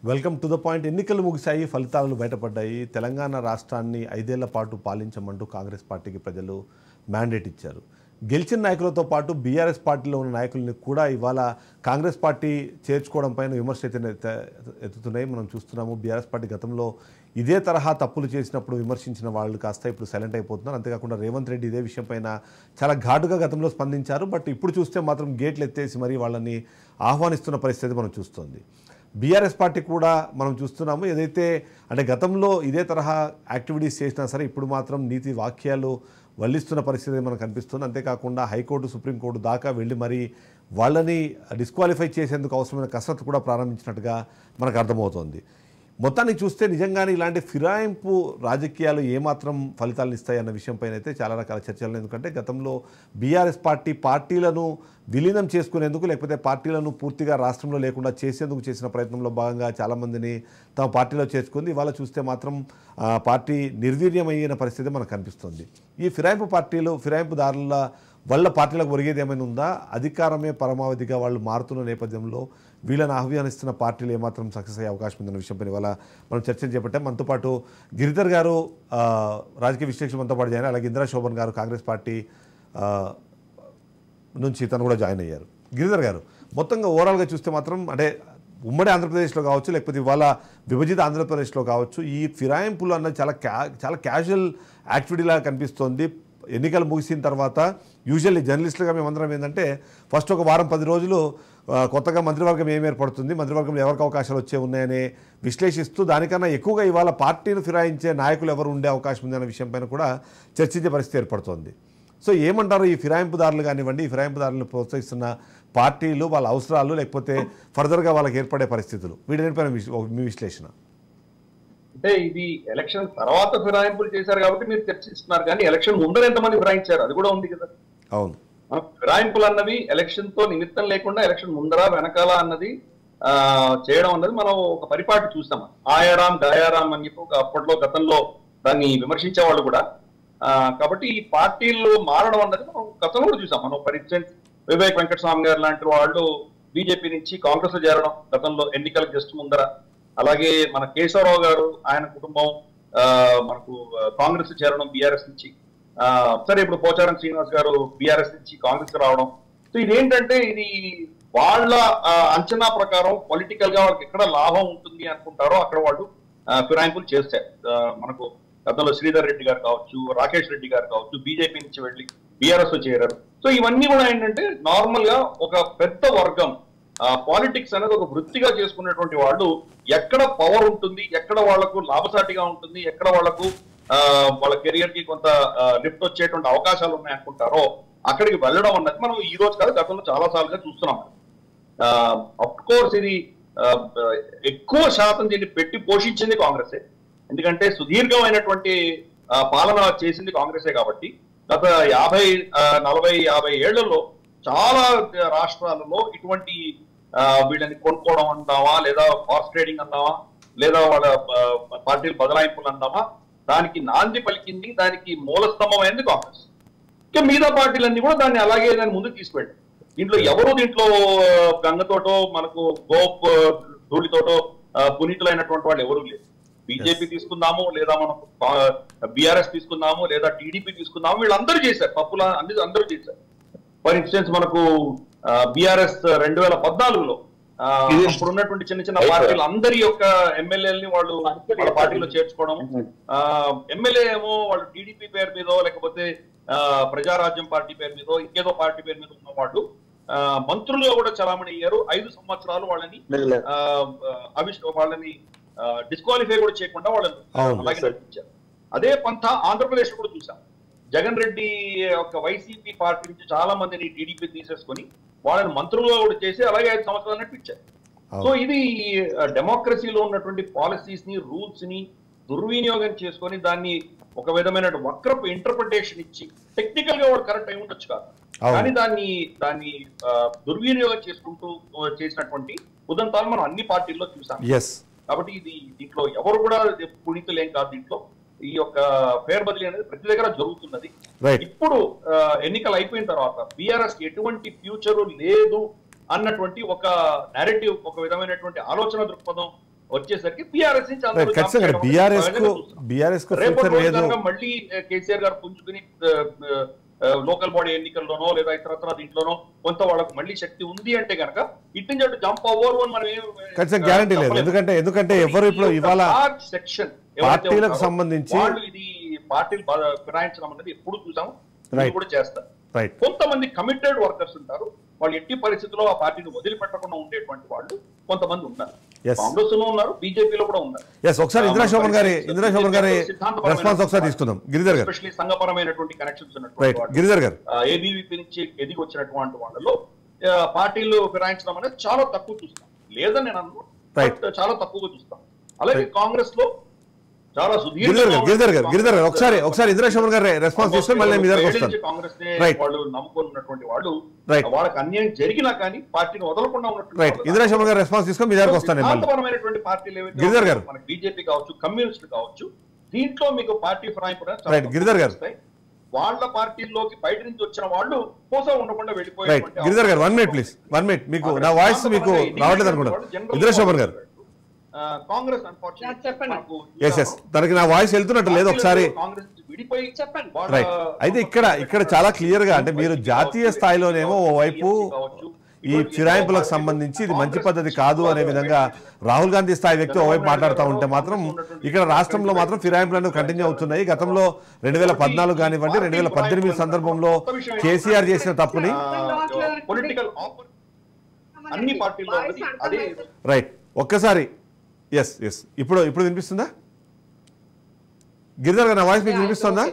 Welcome to the point. ఎన్నికలు ముగిశాయి, ఫలితాలు బయటపడ్డాయి. తెలంగాణ రాష్ట్రాన్ని 5 ఏళ్ల పాటు పాలించమంటూ కాంగ్రెస్ పార్టీకి ప్రజలు మ్యాండేట్ ఇచ్చారు. గెలిచిన నాయకులతో పాటు బీఆర్ఎస్ పార్టీలో ఉన్న నాయకుల్ని కూడా ఇవాళ కాంగ్రెస్ పార్టీ చేర్చుకోవడం పైన విమర్శలు ఎత్తుతున్నాయి. మనం చూస్తున్నాము, బీఆర్ఎస్ పార్టీ గతంలో ఇదే తరహా తప్పులు చేసినప్పుడు విమర్శించిన వాళ్ళు కాస్త ఇప్పుడు సైలెంట్ అయిపోతున్నారు. అంతేకాకుండా రేవంత్ రెడ్డి ఇదే విషయం పైన చాలా ఘాటుగా గతంలో స్పందించారు. బట్ ఇప్పుడు చూస్తే మాత్రం గేట్లు ఎత్తేసి మరీ వాళ్ళని ఆహ్వానిస్తున్న పరిస్థితి మనం చూస్తుంది. బీఆర్ఎస్ పార్టీ కూడా మనం చూస్తున్నాము, ఏదైతే అంటే గతంలో ఇదే తరహా యాక్టివిటీస్ చేసినా సరే ఇప్పుడు మాత్రం నీతి వాక్యాలు వల్లిస్తున్న పరిస్థితి మనకు కనిపిస్తుంది. అంతేకాకుండా హైకోర్టు, సుప్రీంకోర్టు దాకా వెళ్ళి మరీ వాళ్ళని డిస్క్వాలిఫై చేసేందుకు అవసరమైన కసరత్తు కూడా ప్రారంభించినట్టుగా మనకు అర్థమవుతోంది. మొత్తానికి చూస్తే నిజంగానే ఇలాంటి ఫిరాయింపు రాజకీయాలు ఏమాత్రం ఫలితాలను ఇస్తాయి అన్న విషయంపైన అయితే చాలా రకాల చర్చలు. ఎందుకంటే గతంలో బీఆర్ఎస్ పార్టీలను విలీనం చేసుకునేందుకు, లేకపోతే పార్టీలను పూర్తిగా రాష్ట్రంలో లేకుండా చేసేందుకు చేసిన ప్రయత్నంలో భాగంగా చాలామందిని తమ పార్టీలో చేర్చుకుంది. ఇవాళ చూస్తే మాత్రం పార్టీ నిర్వీర్యమైన పరిస్థితి మనకు కనిపిస్తుంది. ఈ ఫిరాయింపుదారుల వల్ల పార్టీలకు ఒరిగేది ఏమైనా ఉందా? అధికారమే పరమావధిగా వాళ్ళు మారుతున్న నేపథ్యంలో వీళ్ళని ఆహ్వానిస్తున్న పార్టీలు ఏమాత్రం సక్సెస్ అయ్యే అవకాశం ఉందన్న విషయంపై ఇవాళ మనం చర్చలు చేపట్టాం. మనతో పాటు గిరిధర్ గారు రాజకీయ విశ్లేషణ మనతో పాటు జాయిన్, అలాగే ఇందిరా శోభన్ గారు కాంగ్రెస్ పార్టీ నుంచి తను కూడా జాయిన్ అయ్యారు. గిరిధర్ గారు, మొత్తంగా ఓవరాల్గా చూస్తే మాత్రం అంటే ఉమ్మడి ఆంధ్రప్రదేశ్లో కావచ్చు, లేకపోతే ఇవాళ విభజిత ఆంధ్రప్రదేశ్లో కావచ్చు, ఈ ఫిరాయింపులు అన్నది చాలా క్యాజువల్ యాక్టివిటీలా కనిపిస్తోంది. ఎన్నికలు ముగిసిన తర్వాత యూజువల్లీ జర్నలిస్టులుగా మేమందరం ఏంటంటే ఫస్ట్ ఒక వారం 10 రోజులు కొత్తగా మంత్రివర్గం ఏం ఏర్పడుతుంది, మంత్రివర్గంలో ఎవరికి అవకాశాలు వచ్చే ఉన్నాయని విశ్లేషిస్తూ దానికన్నా ఎక్కువగా ఇవాళ పార్టీని ఫిరాయించే నాయకులు ఎవరు ఉండే అవకాశం ఉంది అనే విషయం పైన కూడా చర్చించే పరిస్థితి ఏర్పడుతోంది. సో ఏమంటారు ఈ ఫిరాయింపుదారులు కానివ్వండి, ఈ ఫిరాయింపుదారులను ప్రోత్సహిస్తున్న పార్టీలు, వాళ్ళ అవసరాలు, లేకపోతే ఫర్దర్గా వాళ్ళకి ఏర్పడే పరిస్థితులు, వీటిపైన మీ విశ్లేషణ? అంటే ఇది ఎలక్షన్ తర్వాత ఫిరాయింపులు చేశారు కాబట్టి మీరు చర్చిస్తున్నారు, కానీ ఎలక్షన్ ముందర ఎంతమంది ఫిరాయించారు అది కూడా ఉంది కదా. అవును, ఫిరాయింపులు అన్నవి ఎలక్షన్ తో నిమిత్తం లేకుండా ఎలక్షన్ ముందర వెనకాల అన్నది చేయడం అన్నది మనం ఒక పరిపాటి చూస్తాం. ఆయారాం గాయారాం అని చెప్పి అప్పట్లో గతంలో దాన్ని విమర్శించే వాళ్ళు కూడా. కాబట్టి ఈ పార్టీలు మారడం అన్నది మనం గతంలో కూడా చూసాం. మనం ఫర్ ఇన్స్టెన్స్ వివేక్ వెంకటస్వామి గారు లాంటి వాళ్ళు బీజేపీ నుంచి కాంగ్రెస్ లో చేరడం గతంలో ఎన్నికలకు జస్ట్ ముందర. అలాగే మన కేశవరావు గారు, ఆయన కుటుంబం మనకు కాంగ్రెస్ చేరడం బీఆర్ఎస్ నుంచి. సరే, ఇప్పుడు పోచారం శ్రీనివాస్ గారు బీఆర్ఎస్ నుంచి కాంగ్రెస్ రావడం. సో ఇదేంటంటే ఇది వాళ్ళ అంచనా ప్రకారం పొలిటికల్ గా వాళ్ళకి ఎక్కడ లాభం ఉంటుంది అనుకుంటారో అక్కడ వాళ్ళు ఫిరాయింపులు చేస్తారు. మనకు గతంలో శ్రీధర్ రెడ్డి గారు కావచ్చు, రాకేష్ రెడ్డి గారు కావచ్చు, బీజేపీ నుంచి వెళ్ళి బీఆర్ఎస్ లో చేరారు. సో ఇవన్నీ కూడా ఏంటంటే నార్మల్ గా ఒక పెద్ద వర్గం పాలిటిక్స్ అనేది ఒక వృత్తిగా చేసుకునేటువంటి వాళ్ళు ఎక్కడ పవర్ ఉంటుంది, ఎక్కడ వాళ్లకు లాభసాటిగా ఉంటుంది, ఎక్కడ వాళ్లకు వాళ్ళ కెరియర్ కి కొంత లిఫ్ట్ వచ్చేటువంటి అవకాశాలు ఉన్నాయనుకుంటారో అక్కడికి వెళ్ళడం అన్నది మనం ఈ రోజు కాదు గతంలో చాలా సార్లుగా చూస్తున్నాం. అఫ్ కోర్స్ ఇది ఎక్కువ శాతం దీన్ని పెట్టి పోషించింది కాంగ్రెసే. ఎందుకంటే సుదీర్ఘమైనటువంటి పాలన చేసింది కాంగ్రెసే కాబట్టి గత 40-50 ఏళ్లలో చాలా రాష్ట్రాలలో ఇటువంటి వీళ్ళని కొనుక్కోవడం అందామా, లేదా హార్స్ ట్రేడింగ్ అందామా, లేదా వాళ్ళ పార్టీలు బదలాయింపులు అందామా, దానికి నాంది పలికింది, దానికి మూలస్తంభమైంది కాంగ్రెస్. ఇంకా మిగతా పార్టీలన్నీ కూడా దాన్ని అలాగే దాన్ని ముందుకు తీసుకెళ్ళి దీంట్లో గంగతోటో మనకు గోప్ ధూళితోటో పునీతులైనటువంటి వాళ్ళు ఎవరు లేరు. బీజేపీ తీసుకుందాము, లేదా మనం బీఆర్ఎస్ తీసుకుందాము, లేదా టీడీపీ తీసుకుందాము, వీళ్ళందరూ చేశారు తప్పులు, అందరూ చేశారు. ఫర్ ఇన్స్టెన్స్ మనకు బీఆర్ఎస్ 2014లో ఇప్పుడు ఉన్నటువంటి చిన్న చిన్న పార్టీలు అందరి యొక్క ఎమ్మెల్యేలని వాళ్ళు వాళ్ళ పార్టీలో చేర్చుకోవడం, ఎమ్మెల్యే ఏమో వాళ్ళు టీడీపీ పేరు మీదో లేకపోతే ప్రజారాజ్యం పార్టీ పేరు మీదో ఇంకేదో పార్టీ పేరు మీద ఉన్న వాళ్ళు మంత్రులుగా కూడా చలామణి అయ్యారు. 5 సంవత్సరాలు వాళ్ళని డిస్క్వాలిఫై కూడా చేయకుండా వాళ్ళని అలాగే నడిపించారు. అదే పంత ఆంధ్రప్రదేశ్ కూడా చూసాం. జగన్ రెడ్డి యొక్క వైసీపీ పార్టీ నుంచి చాలా మందిని టీడీపీ తీసేసుకొని వాళ్ళని మంత్రులుగా కూడా చేసి అలాగే 5 సంవత్సరాలు నడిపించారు. సో ఇది డెమోక్రసీలో ఉన్నటువంటి పాలసీస్ ని, రూల్స్ ని దుర్వినియోగం చేసుకొని దాన్ని ఒక విధమైన వక్రపు ఇంటర్ప్రిటేషన్ ఇచ్చి టెక్నికల్ గా వాడు కరెక్ట్ అయి ఉండొచ్చు కాదు, కానీ దాన్ని దుర్వినియోగం చేసుకుంటూ చేసినటువంటి ఉదంతాలు మనం అన్ని పార్టీల్లో చూసాం. కాబట్టి దీంట్లో ఎవరు కూడా పునీతులు ఏం కాదు. దీంట్లో ఈ యొక్క ఫేర్ బదిలీ అనేది ప్రతి దగ్గర జరుగుతున్నది. ఇప్పుడు ఎన్నికలు అయిపోయిన తర్వాత బీఆర్ఎస్ ఎటువంటి ఫ్యూచరు లేదు అన్నటువంటి ఒక నేరేటివ్, ఒక విధమైనటువంటి ఆలోచన దృక్పథం వచ్చేసరికి బీఆర్ఎస్ నుంచి అందరూ ఖచ్చితంగా బీఆర్ఎస్ కు రేపటి ఫ్యూచర్ లేదు. మళ్ళీ కేసీఆర్ గారు పుంజుకుని లోకల్ బాడీ ఎన్నికల్లోనో లేదా ఇతరత్ర దీంట్లోనో కొంత వాళ్ళకు మళ్ళీ శక్తి ఉంది అంటే కనుక ఇటు నుంచి అటు జంప్ అవ్వరు అని మనం ఖచ్చితంగా గ్యారంటీ లేదు. ఎందుకంటే ఎవరు ఇప్పుడు ఇవాళ సెక్షన్ పార్టీలకు సంబంధించి వాళ్ళు ఇది పార్టీలు ఫిరాయించడం అనేది ఎప్పుడు చూసాము, కూడా చేస్తారు. కొంతమంది కమిటెడ్ వర్కర్స్ ఉంటారు, వాళ్ళు ఎట్టి పరిస్థితుల్లో ఆ పార్టీని వదిలిపెట్టకుండా ఉండేటువంటి వాళ్ళు కొంతమంది ఉన్నారు. కాంగ్రెస్ లో ఉన్నారు, బీజేపీలో కూడా ఉన్నారు. ఒకసారి ఇందిరా శోభన్ గారి రెస్పాన్స్ ఒకసారి తీసుకుందాం. గిరిధర్ గారు ఎస్పెషల్లీ సంఘపరమైనటువంటి కనెక్షన్స్ ఉన్నటువంటి గిరిధర్ గారు ఏబీవీపీ నుంచి ఎదిగి వచ్చినటువంటి వాళ్ళలో పార్టీలు ఫిరాయించడం అనేది చాలా తక్కువ చూస్తాం. లేదని నేను అన్నాను, చాలా తక్కువగా చూస్తాం. అలాగే కాంగ్రెస్ లో చాలా గిరిధర్ గారు ఒకసారి ఇందిరా శోభన్ గారి రెస్పాన్స్ తీసుకొని మళ్ళీ మీ దగ్గరకు వస్తాను. కాంగ్రెస్ వాళ్ళు నమ్ముకున్నటువంటి వాళ్ళు వాళ్ళకి అన్యాయం జరిగినా కానీ పార్టీని వదలకుండా ఉన్నటువంటి ఇందిరా శోభన్ గారి రెస్పాన్స్ తీసుకొని మీ దగ్గరకు వస్తాను. శాంతపరమైనటువంటి పార్టీలు గిరిధర్ గారు మనకి బీజేపీ కావచ్చు, కమ్యూనిస్టులు కావచ్చు, దీంట్లో మీకు పార్టీ ఫిరాయింపు గిరిధర్ గారు వాళ్ళ పార్టీల్లోకి బయట నుంచి వచ్చిన వాళ్ళు కోసం ఉండకుండా వెళ్ళిపోయారు. గిరిధర్ గారు 1 minute ప్లీజ్, 1 minute. మీకు నా వాయిస్ మీకు రావట్లేదు అనుకుంటా. ఇందిరా శోభన్ గారు కాంగ్రెస్ తనకి నా వాయిస్ వెళ్తున్నట్టు లేదు. ఒకసారి అయితే ఇక్కడ చాలా క్లియర్ గా అంటే మీరు జాతీయ స్థాయిలోనేమో ఓవైపు ఈ ఫిరాయింపులకు సంబంధించి ఇది మంచి పద్ధతి కాదు అనే విధంగా రాహుల్ గాంధీ స్థాయి వ్యక్తి ఓవైపు మాట్లాడుతూ ఉంటే మాత్రం ఇక్కడ రాష్ట్రంలో మాత్రం ఫిరాయింపులను కంటిన్యూ అవుతున్నాయి. గతంలో 2014 కానివ్వండి, 2018 సందర్భంలో కేసీఆర్ చేసిన తప్పుని అన్ని పార్టీల్లో రైట్ ఒక్కసారి ఎస్ ఇప్పుడు వినిపిస్తుందా గిరిధర్ గారు? నా వాయిస్ మీకు వినిపిస్తుందా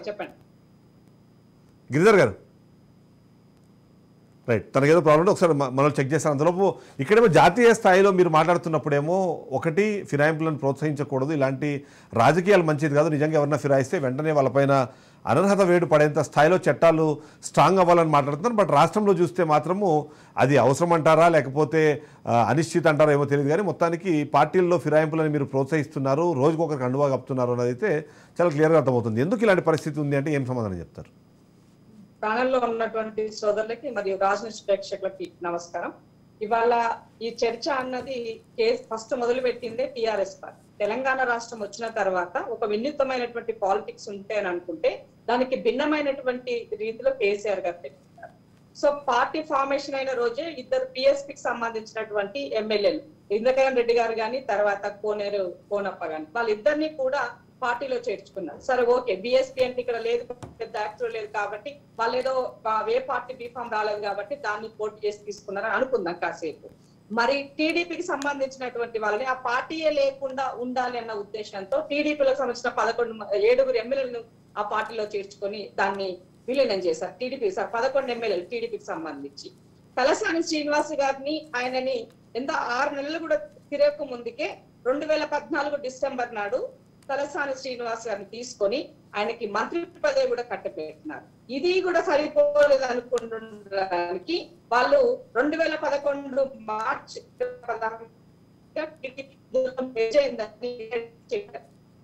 గిరిధర్ గారు? రైట్, తనకి ఏదో ప్రాబ్లం ఉంటే ఒకసారి మనం చెక్ చేస్తాను. అందులోపు ఇక్కడేమో జాతీయ స్థాయిలో మీరు మాట్లాడుతున్నప్పుడేమో ఒకటి ఫిరాయింపులను ప్రోత్సహించకూడదు, ఇలాంటి రాజకీయాలు మంచిది కాదు, నిజంగా ఎవరన్నా ఫిరాయిస్తే వెంటనే వాళ్ళపైన అనర్హత వేటు పడేంత స్థాయిలో చట్టాలు స్ట్రాంగ్ అవ్వాలని మాట్లాడుతున్నారు. బట్ రాష్ట్రంలో చూస్తే మాత్రము అది అవసరం అంటారా లేకపోతే అనిశ్చిత అంటారా ఏమో తెలియదు, కానీ మొత్తానికి పార్టీల్లో ఫిరాయింపులను మీరు ప్రోత్సహిస్తున్నారు, రోజుకొకరికి అండువా కప్పుతున్నారు అన్నది అయితే చాలా క్లియర్గా అర్థమవుతుంది. ఎందుకు ఇలాంటి పరిస్థితి ఉంది అంటే ఏం సమాధానం చెప్తారు? ప్యానెల్లో ఉన్నటువంటి సోదరులకి మరియు రాజనీతి ప్రేక్షకులకి నమస్కారం. ఇవాళ ఈ చర్చ అన్నది ఫస్ట్ మొదలు పెట్టిందే టిఆర్ఎస్ పార్టీ. తెలంగాణ రాష్ట్రం వచ్చిన తర్వాత ఒక వినూత్నమైనటువంటి పాలిటిక్స్ ఉంటే అని అనుకుంటే దానికి భిన్నమైనటువంటి రీతిలో కేసీఆర్ గారు పెట్టారు. సో పార్టీ ఫార్మేషన్ అయిన రోజే ఇద్దరు పిఎస్పికి సంబంధించినటువంటి ఎమ్మెల్యేలు ఇంద్రకరణ్ రెడ్డి గారు కానీ తర్వాత కోనప్ప గాని వాళ్ళిద్దరినీ కూడా పార్టీలో చేర్చుకున్నారు. సరే ఓకే, బిఎస్పీ అంటే ఇక్కడ లేదు, పెద్ద యాక్టర్ లేదు కాబట్టి వాళ్ళు ఏదో ఏ పార్టీ బీఫామ్ రాలేదు కాబట్టి దాన్ని పోటీ చేసి తీసుకున్నారని అనుకుందాం కాసేపు. మరి టీడీపీకి సంబంధించినటువంటి వాళ్ళని ఆ పార్టీయే లేకుండా ఉండాలి అన్న ఉద్దేశంతో టీడీపీలకు సంబంధించిన 7 ఎమ్మెల్యేలను ఆ పార్టీలో చేర్చుకొని దాన్ని విలీనం చేశారు. టీడీపీ 11 ఎమ్మెల్యేలు టీడీపీకి సంబంధించి తలసాని శ్రీనివాస్ గారిని ఆయనని 6 నెలలు కూడా తిరగక ముందుకే 2014 డిసెంబర్ నాడు తలసాని శ్రీనివాస్ గారిని తీసుకొని ఆయనకి మంత్రి పదవి కూడా కట్టబెట్టినారు. ఇది కూడా సరిపోలేదు అనుకుంటానికి వాళ్ళు 2011 మార్చి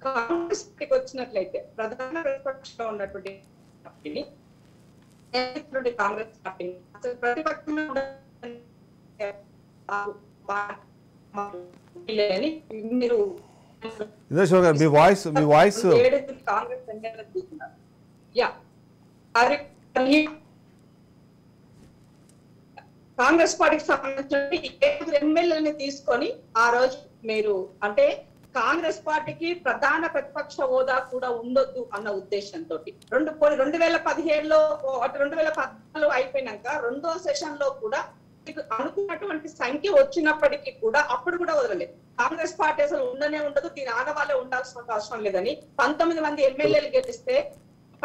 కాంగ్రెస్ పార్టీకి వచ్చినట్లయితే ప్రధాన ప్రతిపక్షంలో ఉన్నటువంటి పార్టీని కాంగ్రెస్ పార్టీని అసలు ప్రతిపక్షంలో మీరు మీ వాయిస్ కాంగ్రెస్ పార్టీకి సంబంధించిన 7 ఎమ్మెల్యేలని తీసుకొని ఆ రోజు మీరు అంటే కాంగ్రెస్ పార్టీకి ప్రధాన ప్రతిపక్ష హోదా కూడా ఉండొద్దు అన్న ఉద్దేశంతో 2017లో 2014 అయిపోయినాక 2వ సెషన్ లో కూడా అనుకున్నటువంటి సంఖ్య వచ్చినప్పటికీ కూడా అప్పుడు కూడా వదలలేదు. కాంగ్రెస్ పార్టీ అసలు ఉండనే ఉండదు, దీని ఆనవాళ్ళే ఉండాల్సిన అవసరం లేదని 19 మంది ఎమ్మెల్యేలు గెలిస్తే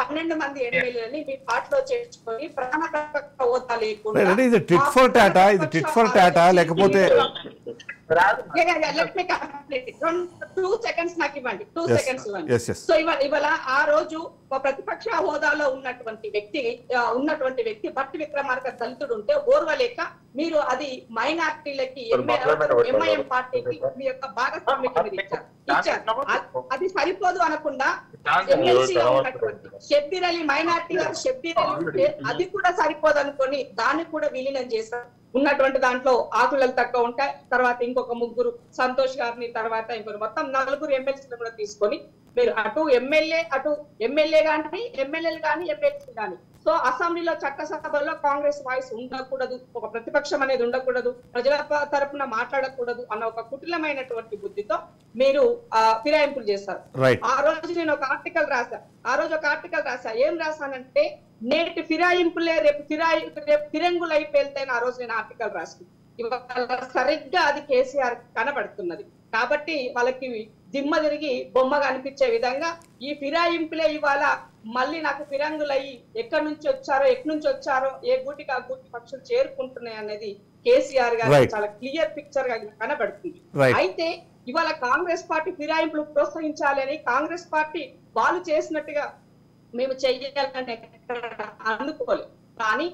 12 మంది ఎమ్మెల్యేలని మీ పార్టీలో చేర్చుకొని ప్రధాన ప్రతిపక్ష హోదా లేకుండా ఇది టిట్ ఫర్ టాటా లేకపోతే 2 seconds నాకు ఇవ్వండి, 2 seconds ఇవ్వండి. సో ఇవాళ ఆ రోజు ప్రతిపక్ష హోదాలో ఉన్నటువంటి వ్యక్తి భట్టి విక్రమార్క దళితుడు ఉంటే ఓర్వలేక మీరు అది మైనార్టీలకి ఎంఐఎం పార్టీకి మీ యొక్క భాగస్వామ్యం ఇచ్చారు. అది సరిపోదు అనకుండా ఎమ్మెల్సీగా ఉన్నటువంటి షబ్బీర్ అలీ మైనార్టీ గారు షబ్బీర్ అలీ అది కూడా సరిపోదనుకొని దాన్ని కూడా విలీనం చేశారు. ఉన్నటువంటి దాంట్లో ఆకులు తక్కువ ఉంటాయి. తర్వాత ఇంకొక ముగ్గురు సంతోష్ గారిని తర్వాత ఇంకొక మొత్తం 4 ఎమ్మెల్సీలు కూడా తీసుకొని మీరు అటు ఎమ్మెల్యే కానీ ఎమ్మెల్యేలు కానీ ఎమ్మెల్సీ కానీ సో అసెంబ్లీలో చట్టసభల్లో కాంగ్రెస్ వాయిస్ ఉండకూడదు, ఒక ప్రతిపక్షం అనేది ఉండకూడదు, ప్రజల తరపున మాట్లాడకూడదు అన్న ఒక కుటిలమైనటువంటి బుద్ధితో మీరు ఫిరాయింపులు చేస్తారు. ఆ రోజు నేను ఒక ఆర్టికల్ రాసా. ఏం రాశానంటే నేటి ఫిరాయింపులే రేపు ఫిరంగులు అయిపోతాయని ఆ రోజు నేను ఆర్టికల్ రాసి ఇవాళ సరిగ్గా అది కేసీఆర్ కనబడుతున్నది. కాబట్టి వాళ్ళకి దిమ్మ తిరిగి బొమ్మ కనిపించే విధంగా ఈ ఫిరాయింపులే ఇవాళ మళ్ళీ నాకు ఫిరంగులయ్యి ఎక్కడి నుంచి వచ్చారో ఏ గూటికి ఆ గూటి పక్షులు చేరుకుంటున్నాయి అనేది కేసీఆర్ గారు చాలా క్లియర్ పిక్చర్ గా కనబడుతుంది. అయితే ఇవాళ కాంగ్రెస్ పార్టీ ఫిరాయింపులు ప్రోత్సహించాలని కాంగ్రెస్ పార్టీ వాళ్ళు చేసినట్టుగా మేము చెయ్యాలని అనుకోలేదు. కానీ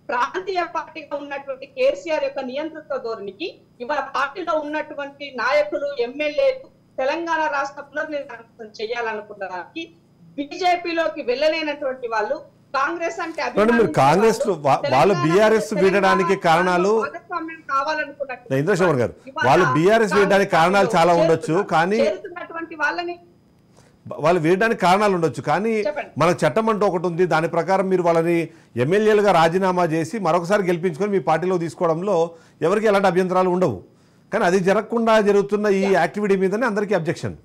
ప్రాంతీయ పార్టీగా ఉన్నటువంటి కేసీఆర్ యొక్క నియంత్రిత ధోరణికి ఇవాళ పార్టీలో ఉన్నటువంటి నాయకులు ఎమ్మెల్యేలు తెలంగాణ రాష్ట్ర పునర్నిర్మాణం చేయాలనుకున్నదానికి బీజేపీలోకి వెళ్ళలేనటువంటి వాళ్ళు కాంగ్రెస్ అంటే కాంగ్రెస్ వాళ్ళు బీఆర్ఎస్ వీడడానికి కారణాలు ఇంద్రశేఖర్ గారు వాళ్ళు బీఆర్ఎస్ వీడడానికి కారణాలు చాలా ఉండొచ్చు, కానీ వాళ్ళని వాళ్ళు వేయడానికి కారణాలు ఉండొచ్చు. కానీ మన చట్టం అంటూ ఒకటి ఉంది, దాని ప్రకారం మీరు వాళ్ళని ఎమ్మెల్యేలుగా రాజీనామా చేసి మరొకసారి గెలిపించుకొని మీ పార్టీలో తీసుకోవడంలో ఎవరికి ఎలాంటి అభ్యంతరాలు ఉండవు. కానీ అది జరగకుండా జరుగుతున్న ఈ యాక్టివిటీ మీదనే అందరికీ అబ్జెక్షన్.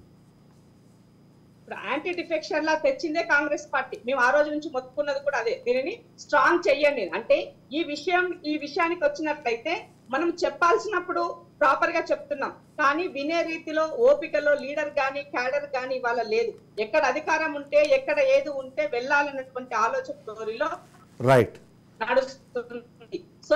యాంటీ డిఫెక్షన్ లా తెచ్చిందే కాంగ్రెస్ పార్టీ. మేము ఆ రోజు నుంచి మొత్తుకున్నది కూడా అదే, దీనిని స్ట్రాంగ్ చెయ్యండి అంటే ఈ విషయానికి వచ్చినట్లయితే మనం చెప్పాల్సినప్పుడు ప్రాపర్ గా చెప్తున్నాం, కానీ వినే రీతిలో ఓపికలో లీడర్ గాని క్యాడర్ గాని ఇవాళ లేదు. ఎక్కడ అధికారం ఉంటే ఎక్కడ ఏది ఉంటే వెళ్ళాలన్నటువంటి ఆలోచన ధోరణిలో నడుస్తుంది. సో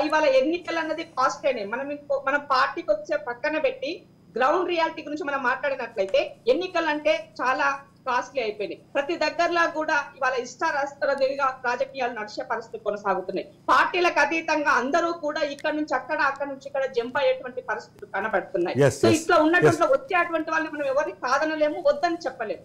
ఇవాళ ఎన్నికలు అన్నది కాస్టేనే. మనం పార్టీకి వచ్చే పక్కన పెట్టి గ్రౌండ్ రియాలిటీ గురించి మనం మాట్లాడినట్లయితే ఎన్నికలు అంటే చాలా కాస్ట్లీ అయిపోయినాయి. ప్రతి దగ్గరలో కూడా ఇవాళ ఇష్టారాష్ట్రదిగా రాజకీయాలు నడిచే పరిస్థితి కొనసాగుతున్నాయి. పార్టీలకు అతీతంగా అందరూ కూడా ఇక్కడ నుంచి అక్కడ నుంచి ఇక్కడ జంప్ అయ్యేటువంటి పరిస్థితులు కనబడుతున్నాయి. సో ఇట్లా ఉన్నటువంటి వచ్చేటువంటి వాళ్ళని మనం ఎవరిని కాదనలేము, వద్దని చెప్పలేము.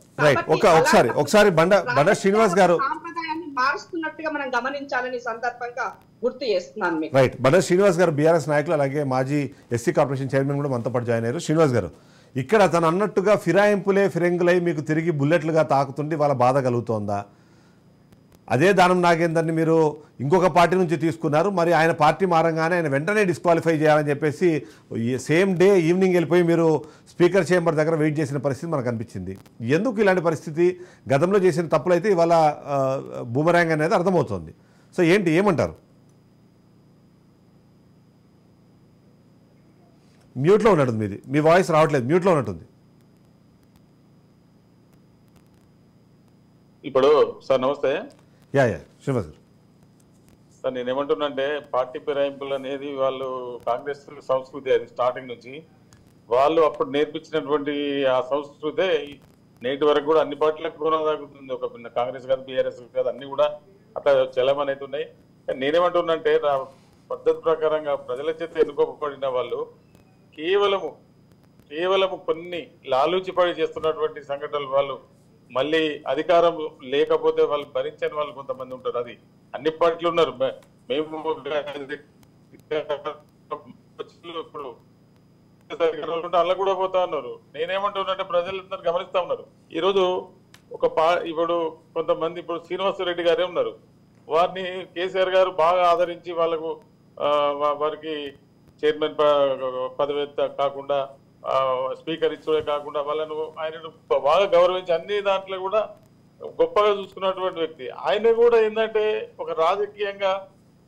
ఒకసారి బండ శ్రీనివాస్ గారు సాంప్రదాయాన్ని మారుస్తున్నట్టుగా మనం గమనించాలని సందర్భంగా గుర్తు చేస్తున్నాను మీకు. రైట్, బండ శ్రీనివాస్ గారు బీఆర్ఎస్ నాయకులు, అలాగే మాజీ ఎస్సీ కార్పొరేషన్ చైర్మన్ కూడా మనతో పాటు జాయిన్ అయ్యారు. శ్రీనివాస్ గారు, ఇక్కడ తను అన్నట్టుగా ఫిరాయింపులే ఫిరంగులై మీకు తిరిగి బుల్లెట్లుగా తాకుతుండి వాళ్ళ బాధ కలుగుతోందా? అదే దానం నాగేందర్ని మీరు ఇంకొక పార్టీ నుంచి తీసుకున్నారు, మరి ఆయన పార్టీ మారంగానే ఆయన వెంటనే డిస్క్వాలిఫై చేయాలని చెప్పేసి సేమ్ డే ఈవినింగ్ వెళ్ళిపోయి మీరు స్పీకర్ చేంబర్ దగ్గర వెయిట్ చేసిన పరిస్థితి మనకు అనిపించింది. ఎందుకు ఇలాంటి పరిస్థితి? గతంలో చేసిన తప్పులైతే ఇవాళ బూమరాంగ్ అనేది అర్థమవుతుంది. సో ఏమంటారు? మ్యూట్లో ఉన్నట్టుంది మీది, మీ వాయిస్ రావట్లేదు, మ్యూట్లో ఉన్నట్టుంది. ఇప్పుడు సార్ నమస్తే. యా శ్రీనివాస్ గారు సార్, నేనేమంటున్నానంటే పార్టీ ఫిరాయింపులు అనేది వాళ్ళు కాంగ్రెస్ సంస్కృతి, అది స్టార్టింగ్ నుంచి వాళ్ళు అప్పుడు నేర్పించినటువంటి ఆ సంస్కృతే నేటి వరకు కూడా అన్ని పార్టీలకు కొనసాగుతుంది. ఒక కాంగ్రెస్ కాదు, బీఆర్ఎస్ కాదు, అన్ని కూడా అట్లా చలమని అవుతున్నాయి. నేనేమంటున్నానంటే పద్ధతి ప్రకారంగా ప్రజల చేత ఎన్నుకోబడిన వాళ్ళు కేవలము కొన్ని లాలూచిపడి చేస్తున్నటువంటి సంఘటనలు వాళ్ళు మళ్ళీ అధికారం లేకపోతే వాళ్ళు భరించని వాళ్ళు కొంతమంది ఉంటారు. అది అన్ని పార్టీలు ఉన్నారు. మేము ఇప్పుడు అలా కూడా పోతా ఉన్నారు. నేనేమంటున్నానంటే ప్రజలందరూ గమనిస్తా ఉన్నారు. ఈరోజు ఇప్పుడు కొంతమంది ఇప్పుడు శ్రీనివాసరెడ్డి గారే ఉన్నారు, వారిని కేసీఆర్ గారు బాగా ఆదరించి వాళ్ళకు వారికి చైర్మన్ పదవి కాకుండా స్పీకర్ ఇచ్చే కాకుండా వాళ్ళను ఆయనను బాగా గౌరవించి అన్ని దాంట్లో కూడా గొప్పగా చూసుకున్నటువంటి వ్యక్తి. ఆయన కూడా ఏంటంటే ఒక రాజకీయంగా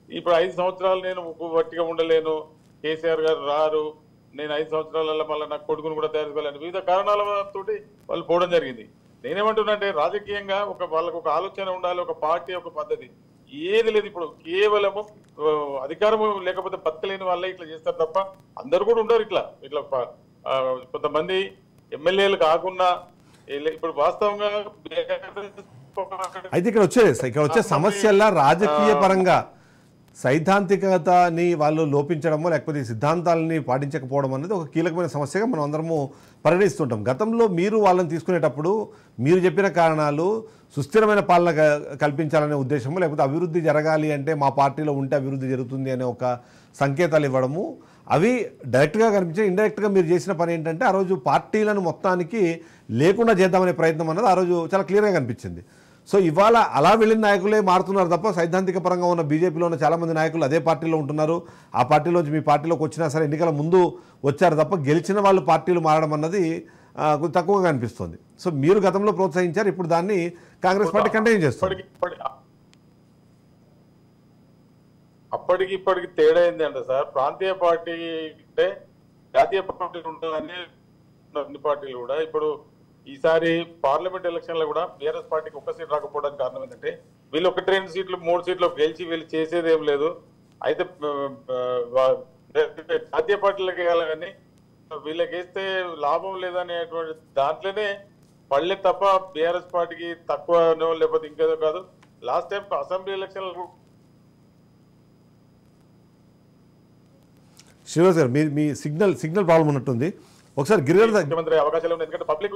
ఇప్పుడు 5 సంవత్సరాలు నేను వట్టిగా ఉండలేను, కేసీఆర్ గారు రారు, నేను 5 సంవత్సరాలలో మళ్ళీ నాకు కొడుకును కూడా తయారు చేసుకోవాలని వివిధ కారణాలతోటి వాళ్ళు పోవడం జరిగింది. నేనేమంటున్నానంటే రాజకీయంగా వాళ్ళకు ఒక ఆలోచన ఉండాలి, ఒక పార్టీ, ఒక పద్ధతి ఏది లేదు. ఇప్పుడు కేవలము అధికారం లేకపోతే బతకలేని వాళ్ళే ఇట్లా చేస్తారు తప్ప అందరు కూడా ఉండరు. ఇట్లా కొంతమంది ఎమ్మెల్యేలు కాకుండా ఇప్పుడు వాస్తవంగా అయితే ఇక్కడ వచ్చే సమస్యల్లా రాజకీయ పరంగా సైద్ధాంతికతని వాళ్ళు లోపించడమో లేకపోతే ఈ సిద్ధాంతాలని పాటించకపోవడం అనేది ఒక కీలకమైన సమస్యగా మనం అందరము పరిగణిస్తుంటాం. గతంలో మీరు వాళ్ళని తీసుకునేటప్పుడు మీరు చెప్పిన కారణాలు సుస్థిరమైన పాలన కల్పించాలనే ఉద్దేశము, లేకపోతే అభివృద్ధి జరగాలి అంటే మా పార్టీలో ఉంటే అభివృద్ధి జరుగుతుంది అనే ఒక సంకేతాలు ఇవ్వడము, అవి డైరెక్ట్గా కనిపించే, ఇండైరెక్ట్గా మీరు చేసిన పని ఏంటంటే ఆ రోజు పార్టీలను మొత్తానికి లేకుండా చేద్దామనే ప్రయత్నం అన్నది ఆ రోజు చాలా క్లియర్గా కనిపించింది. సో ఇవాళ అలా వెళ్ళిన నాయకులే మారుతున్నారు తప్ప సైద్ధాంతిక పరంగా ఉన్న బీజేపీలో ఉన్న చాలామంది నాయకులు అదే పార్టీలో ఉంటున్నారు. ఆ పార్టీలోంచి మీ పార్టీలోకి వచ్చినా సరే ఎన్నికల ముందు వచ్చారు తప్ప గెలిచిన వాళ్ళు పార్టీలు మారడం అన్నది కొంచెం తక్కువగా అనిపిస్తుంది. సో మీరు గతంలో ప్రోత్సహించారు, ఇప్పుడు దాన్ని కాంగ్రెస్ పార్టీ కంటిన్యూ చేస్తుంది. అప్పటికి ఇప్పటికి తేడా ఏంది అంటే సార్, ప్రాంతీయ పార్టీ అంటే జాతీయ పార్టీలు ఉంటుందని అన్ని పార్టీలు కూడా ఇప్పుడు ఈసారి పార్లమెంట్ ఎలక్షన్లో కూడా బీఆర్ఎస్ పార్టీకి ఒక్క సీట్ రాకపోవడానికి కారణం ఏంటంటే వీళ్ళు 1-2 సీట్లు 3 సీట్లు గెలిచి వీళ్ళు చేసేది ఏం లేదు. అయితే జాతీయ పార్టీలకు వేయాలి కానీ వీళ్ళకి వేస్తే లాభం లేదనేటువంటి దాంట్లోనే పళ్ళే తప్ప బీఆర్ఎస్ పార్టీకి తక్కువనో లేకపోతే ఇంకేదో కాదు. లాస్ట్ టైం అసెంబ్లీ ఎలక్షన్లు శ్రీనివాస్ గారు మీ సిగ్నల్ ప్రాబ్లం ఉన్నట్టుంది, ఒకసారి గిరిగారు ముఖ్యమంత్రి అవకాశాలు ఉన్నాయి. ఎందుకంటే పబ్లిక్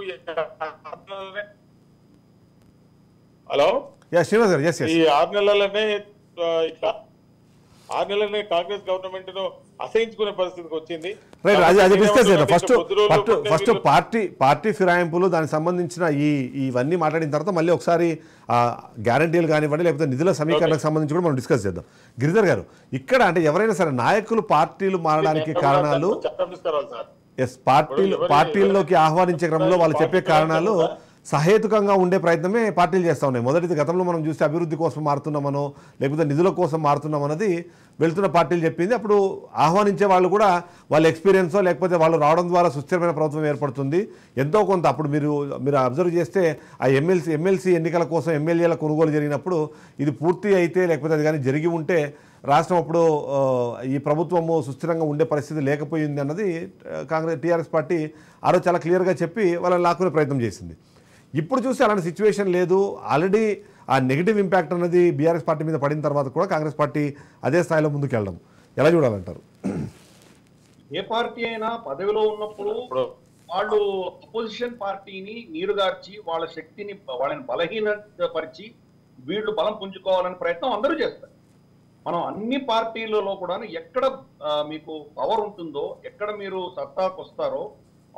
హలో శ్రీనివాస్ గారు ఈ 6 నెలలనే కాంగ్రెస్ గవర్నమెంట్ ను అసహించుకునే పరిస్థితికి వచ్చింది. రైట్, అది డిస్కస్ చేద్దాం. ఫస్ట్ పార్టీ ఫిరాయింపులు దానికి సంబంధించిన ఇవన్నీ మాట్లాడిన తర్వాత మళ్ళీ ఒకసారి గ్యారంటీలు కానివ్వండి లేకపోతే నిధుల సమీకరణకు సంబంధించి కూడా మనం డిస్కస్ చేద్దాం. గిరిధర్ గారు, ఇక్కడ అంటే ఎవరైనా సరే నాయకులు పార్టీలు మారడానికి కారణాలు, పార్టీల్లోకి ఆహ్వానించే క్రమంలో వాళ్ళు చెప్పే కారణాలు సహేతుకంగా ఉండే ప్రయత్నమే పార్టీలు చేస్తూ ఉన్నాయి. మొదటిది గతంలో మనం చూస్తే అభివృద్ధి కోసం మారుతున్నామనో లేకపోతే నిధుల కోసం మారుతున్నామన్నది వెళ్తున్న పార్టీలు చెప్పింది. అప్పుడు ఆహ్వానించే వాళ్ళు కూడా వాళ్ళ ఎక్స్పీరియన్సో లేకపోతే వాళ్ళు రావడం ద్వారా సుస్థిరమైన ప్రభుత్వం ఏర్పడుతుంది ఎంతో కొంత. అప్పుడు మీరు అబ్జర్వ్ చేస్తే ఆ ఎమ్మెల్సీ ఎన్నికల కోసం ఎమ్మెల్యేల కొనుగోలు జరిగినప్పుడు ఇది పూర్తి అయితే లేకపోతే అది కానీ జరిగి ఉంటే రాష్ట్రం అప్పుడు ఈ ప్రభుత్వము సుస్థిరంగా ఉండే పరిస్థితి లేకపోయింది అన్నది టీఆర్ఎస్ పార్టీ ఆ రోజు చాలా క్లియర్గా చెప్పి వాళ్ళని లాక్కునే ప్రయత్నం చేసింది. ఇప్పుడు చూస్తే అలాంటి సిచ్యువేషన్ లేదు. ఆల్రెడీ ఆ నెగిటివ్ ఇంపాక్ట్ అన్నది బీఆర్ఎస్ పార్టీ మీద పడిన తర్వాత కూడా కాంగ్రెస్ పార్టీ అదే స్థాయిలో ముందుకెళ్ళడం ఎలా చూడాలంటారు? ఏ పార్టీ అయినా పదవిలో ఉన్నప్పుడు వాళ్ళు అపోజిషన్ పార్టీని నీరుగార్చి వాళ్ళ శక్తిని వాళ్ళని బలహీనపరిచి వీళ్ళు బలం పుంజుకోవాలనే ప్రయత్నం అందరూ చేస్తారు. మనం అన్ని పార్టీలలో కూడా ఎక్కడ మీకు పవర్ ఉంటుందో, ఎక్కడ మీరు సత్తాకు వస్తారో